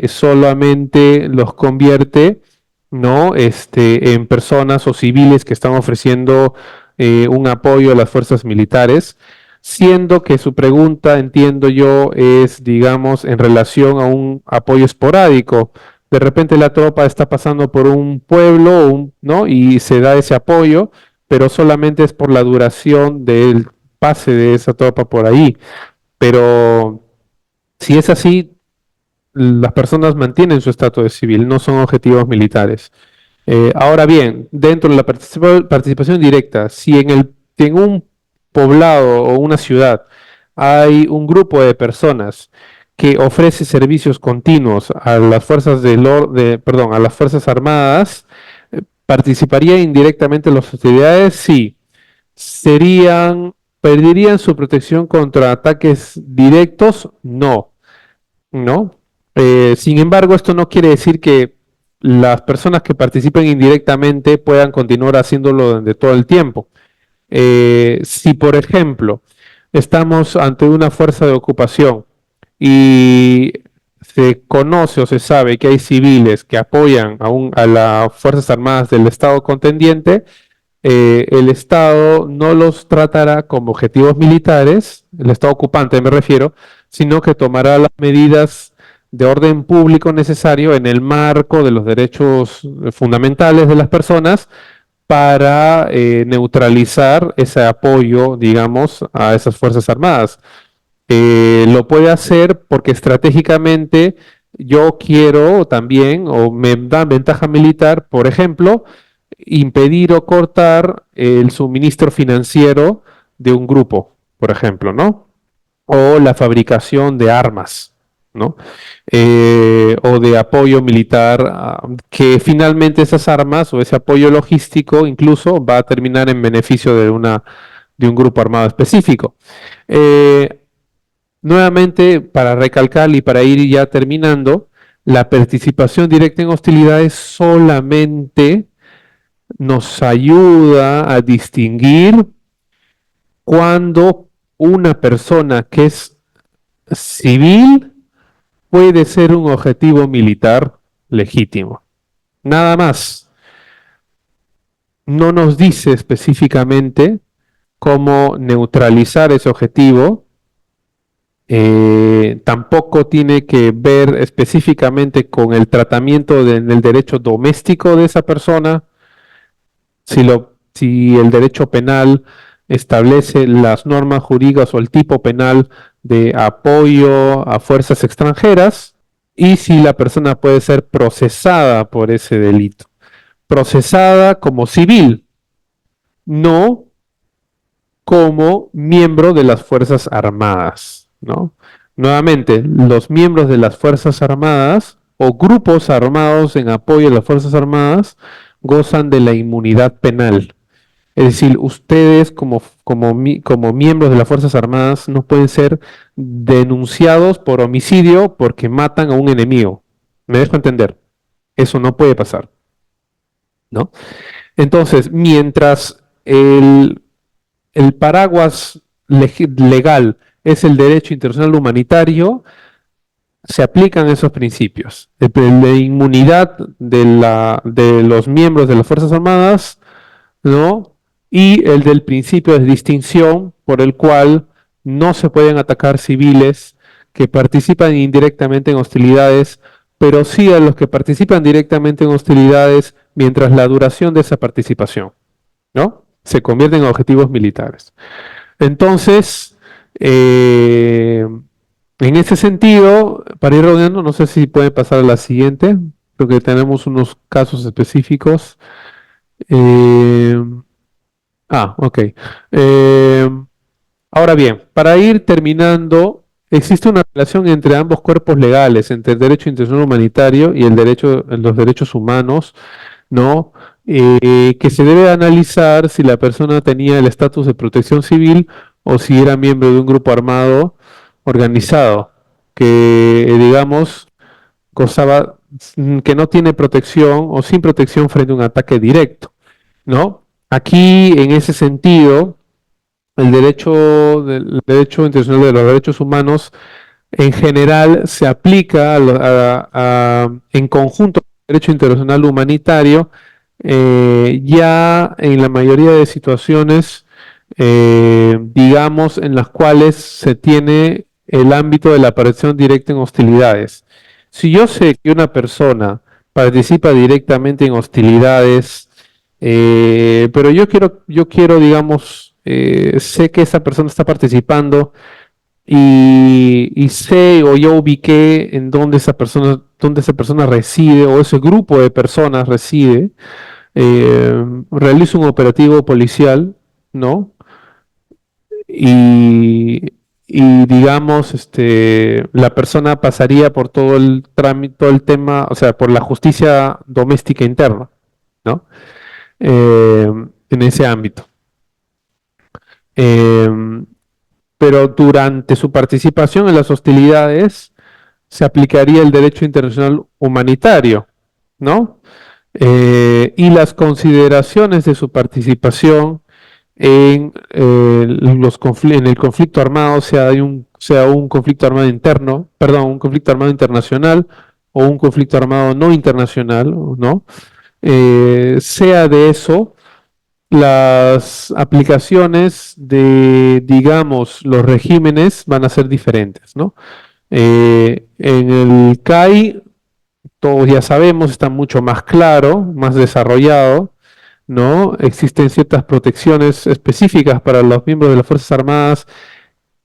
solamente los convierte, ¿no? En personas o civiles que están ofreciendo un apoyo a las fuerzas militares, siendo que su pregunta, entiendo yo, es, digamos, en relación a un apoyo esporádico. De repente la tropa está pasando por un pueblo, ¿no? Y se da ese apoyo, pero solamente es por la duración del pase de esa tropa por ahí. Pero si es así, las personas mantienen su estatus de civil, no son objetivos militares. Ahora bien, dentro de la participación directa, si en un poblado o una ciudad hay un grupo de personas que ofrece servicios continuos a las perdón, a las fuerzas armadas, ¿participaría indirectamente en las hostilidades? Sí. ¿Perderían su protección contra ataques directos? No, ¿no? Sin embargo, esto no quiere decir que las personas que participen indirectamente puedan continuar haciéndolo durante todo el tiempo. Si, por ejemplo, estamos ante una fuerza de ocupación y se conoce o se sabe que hay civiles que apoyan a las Fuerzas Armadas del Estado contendiente, el Estado no los tratará como objetivos militares, el Estado ocupante me refiero, sino que tomará las medidas de orden público necesario en el marco de los derechos fundamentales de las personas para neutralizar ese apoyo, digamos, a esas Fuerzas Armadas. Lo puede hacer porque estratégicamente yo quiero también, o me dan ventaja militar, por ejemplo, impedir o cortar el suministro financiero de un grupo, por ejemplo, ¿no? O la fabricación de armas, ¿no? O de apoyo militar, que finalmente esas armas o ese apoyo logístico incluso va a terminar en beneficio de un grupo armado específico. Nuevamente, para recalcar y para ir ya terminando, la participación directa en hostilidades solamente nos ayuda a distinguir cuando una persona que es civil puede ser un objetivo militar legítimo. Nada más. No nos dice específicamente cómo neutralizar ese objetivo. Tampoco tiene que ver específicamente con el tratamiento del derecho doméstico de esa persona. Si el derecho penal establece las normas jurídicas o el tipo penal de apoyo a fuerzas extranjeras, y si la persona puede ser procesada por ese delito. Procesada como civil, no como miembro de las Fuerzas Armadas, ¿no? Nuevamente, los miembros de las Fuerzas Armadas o grupos armados en apoyo a las Fuerzas Armadas gozan de la inmunidad penal. Es decir, ustedes como miembros de las Fuerzas Armadas no pueden ser denunciados por homicidio porque matan a un enemigo. ¿Me dejo entender? Eso no puede pasar, ¿no? Entonces, mientras el paraguas legal es el derecho internacional humanitario, se aplican esos principios. De inmunidad de los miembros de las Fuerzas Armadas, ¿no? Y el del principio de distinción por el cual no se pueden atacar civiles que participan indirectamente en hostilidades, pero sí a los que participan directamente en hostilidades mientras la duración de esa participación, ¿no? Se convierten en objetivos militares. Entonces, en ese sentido, para ir rodeando, no sé si puede pasar a la siguiente, porque tenemos unos casos específicos. Ok. Ahora bien, para ir terminando, existe una relación entre ambos cuerpos legales, entre el derecho internacional humanitario y los derechos humanos, ¿no? Que se debe analizar si la persona tenía el estatus de protección civil o si era miembro de un grupo armado organizado, que digamos gozaba, que no tiene protección o sin protección frente a un ataque directo, ¿no? Aquí, en ese sentido, el derecho internacional de los derechos humanos en general se aplica en conjunto con el derecho internacional humanitario, ya en la mayoría de situaciones, digamos, en las cuales se tiene el ámbito de la aparición directa en hostilidades. Si yo sé que una persona participa directamente en hostilidades, pero digamos, sé que esa persona está participando y sé o yo ubiqué en dónde esa persona reside o ese grupo de personas reside, realizo un operativo policial, ¿no? Y, y digamos, la persona pasaría por todo el trámite, todo el tema, o sea, por la justicia doméstica interna, ¿no? En ese ámbito. Pero durante su participación en las hostilidades se aplicaría el derecho internacional humanitario, ¿no? Y las consideraciones de su participación en el conflicto armado, sea un conflicto armado interno, perdón, un conflicto armado internacional o un conflicto armado no internacional, ¿no? Sea de eso, las aplicaciones de, digamos, los regímenes van a ser diferentes, ¿no? En el CAI, todos ya sabemos, está mucho más claro, más desarrollado, ¿no? Existen ciertas protecciones específicas para los miembros de las Fuerzas Armadas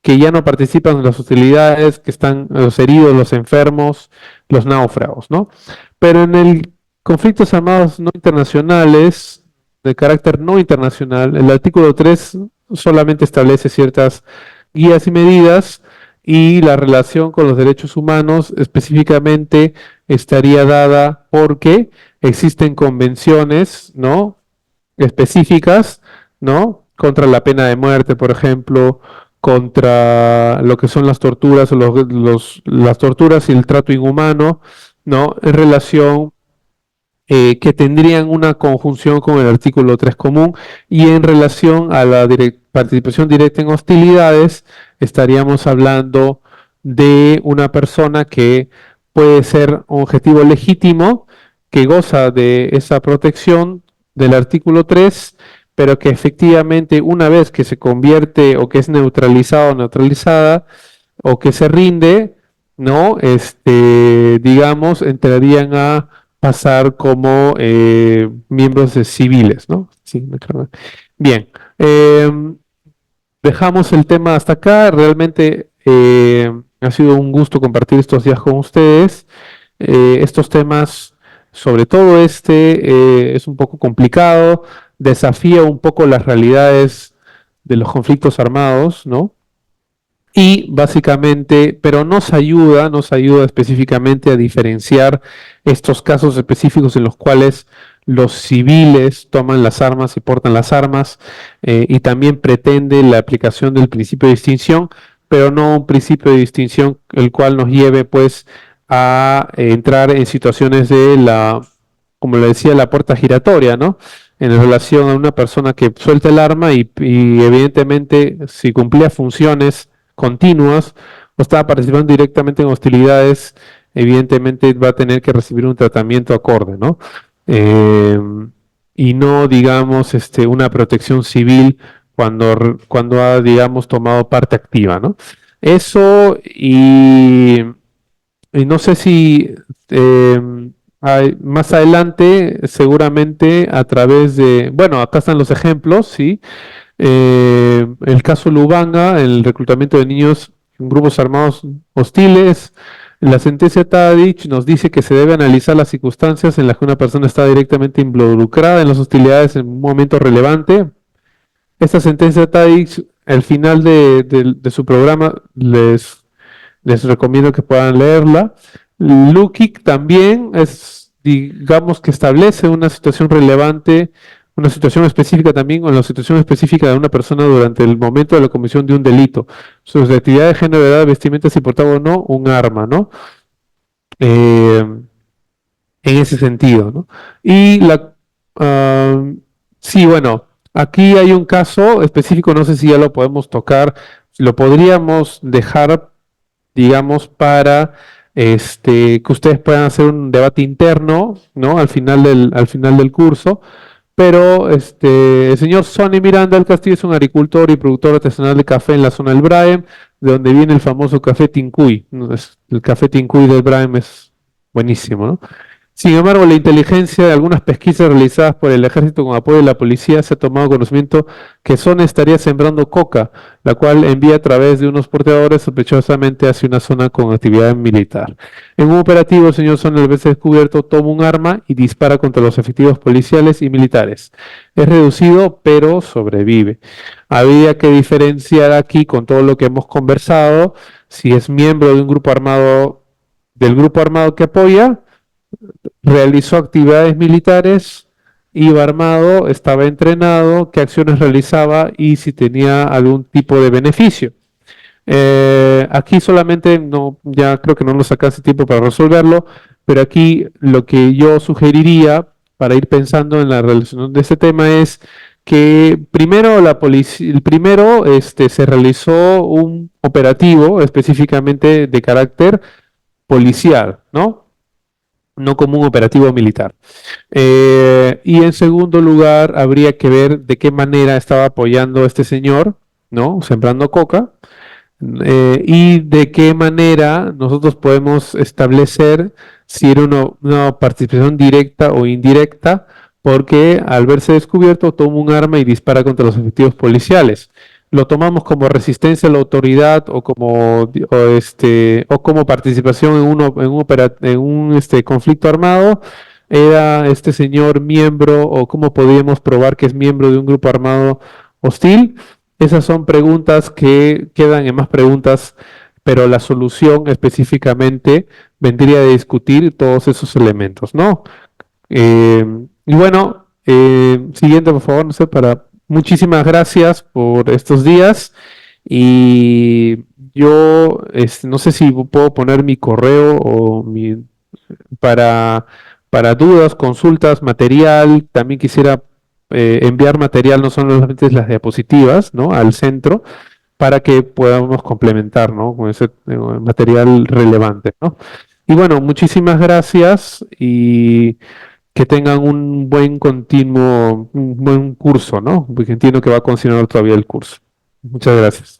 que ya no participan en las hostilidades, que están los heridos, los enfermos, los náufragos, ¿no? Pero en el conflictos armados no internacionales, de carácter no internacional, el artículo 3 solamente establece ciertas guías y medidas y la relación con los derechos humanos específicamente estaría dada porque existen convenciones, ¿no? Específicas, ¿no? Contra la pena de muerte, por ejemplo, contra lo que son las torturas o las torturas y el trato inhumano, ¿no? En relación que tendrían una conjunción con el artículo 3 común y en relación a la participación directa en hostilidades, estaríamos hablando de una persona que puede ser un objetivo legítimo, que goza de esa protección del artículo 3, pero que efectivamente una vez que se convierte o que es neutralizado o neutralizada o que se rinde, ¿no? Digamos, entrarían a pasar como miembros civiles, ¿no? Sí, bien, dejamos el tema hasta acá. Realmente ha sido un gusto compartir estos días con ustedes. Estos temas, sobre todo es un poco complicado, desafía un poco las realidades de los conflictos armados, ¿no? Y básicamente, pero nos ayuda específicamente a diferenciar estos casos específicos en los cuales los civiles toman las armas y portan las armas, y también pretende la aplicación del principio de distinción, pero no un principio de distinción el cual nos lleve pues a entrar en situaciones como le decía, la puerta giratoria, ¿no? En relación a una persona que suelta el arma y evidentemente si cumplía funciones continuas o estaba participando directamente en hostilidades, evidentemente va a tener que recibir un tratamiento acorde, ¿no? Y no, digamos, una protección civil cuando ha, digamos, tomado parte activa, ¿no? Eso y no sé si más adelante, seguramente a través bueno, acá están los ejemplos, ¿sí? El caso Lubanga, el reclutamiento de niños en grupos armados hostiles. La sentencia Tadic nos dice que se debe analizar las circunstancias en las que una persona está directamente involucrada en las hostilidades en un momento relevante. Esta sentencia Tadic, al final de su programa, les les recomiendo que puedan leerla. Lukic también es, digamos que establece una situación relevante, una situación específica también, o la situación específica de una persona durante el momento de la comisión de un delito. Su actividad de género, edad, vestimenta, si portaba o no un arma, ¿no? En ese sentido, ¿no? Y sí, bueno, aquí hay un caso específico, no sé si ya lo podemos tocar, lo podríamos dejar, digamos, para que ustedes puedan hacer un debate interno, ¿no? Al final del curso. Pero el señor Sonny Miranda del Castillo es un agricultor y productor artesanal de café en la zona del Braem, de donde viene el famoso café Tincuy, ¿no? El café Tincuy del Braem es buenísimo, ¿no? Sin embargo, la inteligencia de algunas pesquisas realizadas por el ejército con apoyo de la policía se ha tomado conocimiento que Son estaría sembrando coca, la cual envía a través de unos porteadores sospechosamente hacia una zona con actividad militar. En un operativo, el señor Son, al verse descubierto, toma un arma y dispara contra los efectivos policiales y militares. Es reducido, pero sobrevive. Habría que diferenciar aquí, con todo lo que hemos conversado, si es miembro de un grupo armado, del grupo armado que apoya, realizó actividades militares, iba armado, estaba entrenado, qué acciones realizaba y si tenía algún tipo de beneficio. Aquí solamente, no, ya creo que no nos alcanza tiempo para resolverlo, pero aquí lo que yo sugeriría para ir pensando en la relación de este tema es que primero la policía, primero se realizó un operativo específicamente de carácter policial, ¿no? No como un operativo militar. Y en segundo lugar, habría que ver de qué manera estaba apoyando este señor, ¿no? Sembrando coca, y de qué manera nosotros podemos establecer si era una participación directa o indirecta, porque al verse descubierto toma un arma y dispara contra los efectivos policiales. Lo tomamos como resistencia a la autoridad o como participación en un conflicto armado. ¿Era este señor miembro o cómo podíamos probar que es miembro de un grupo armado hostil? Esas son preguntas que quedan en más preguntas, pero la solución específicamente vendría de discutir todos esos elementos, ¿no? Y bueno, siguiente, por favor, no sé, muchísimas gracias por estos días y yo no sé si puedo poner mi correo para, para dudas, consultas, material. También quisiera enviar material, no solamente las diapositivas, ¿no? Al centro para que podamos complementar, ¿no? Con ese material relevante, ¿no? Y bueno, muchísimas gracias y que tengan un buen continuo, un buen curso, ¿no? Porque entiendo que va a continuar todavía el curso. Muchas gracias.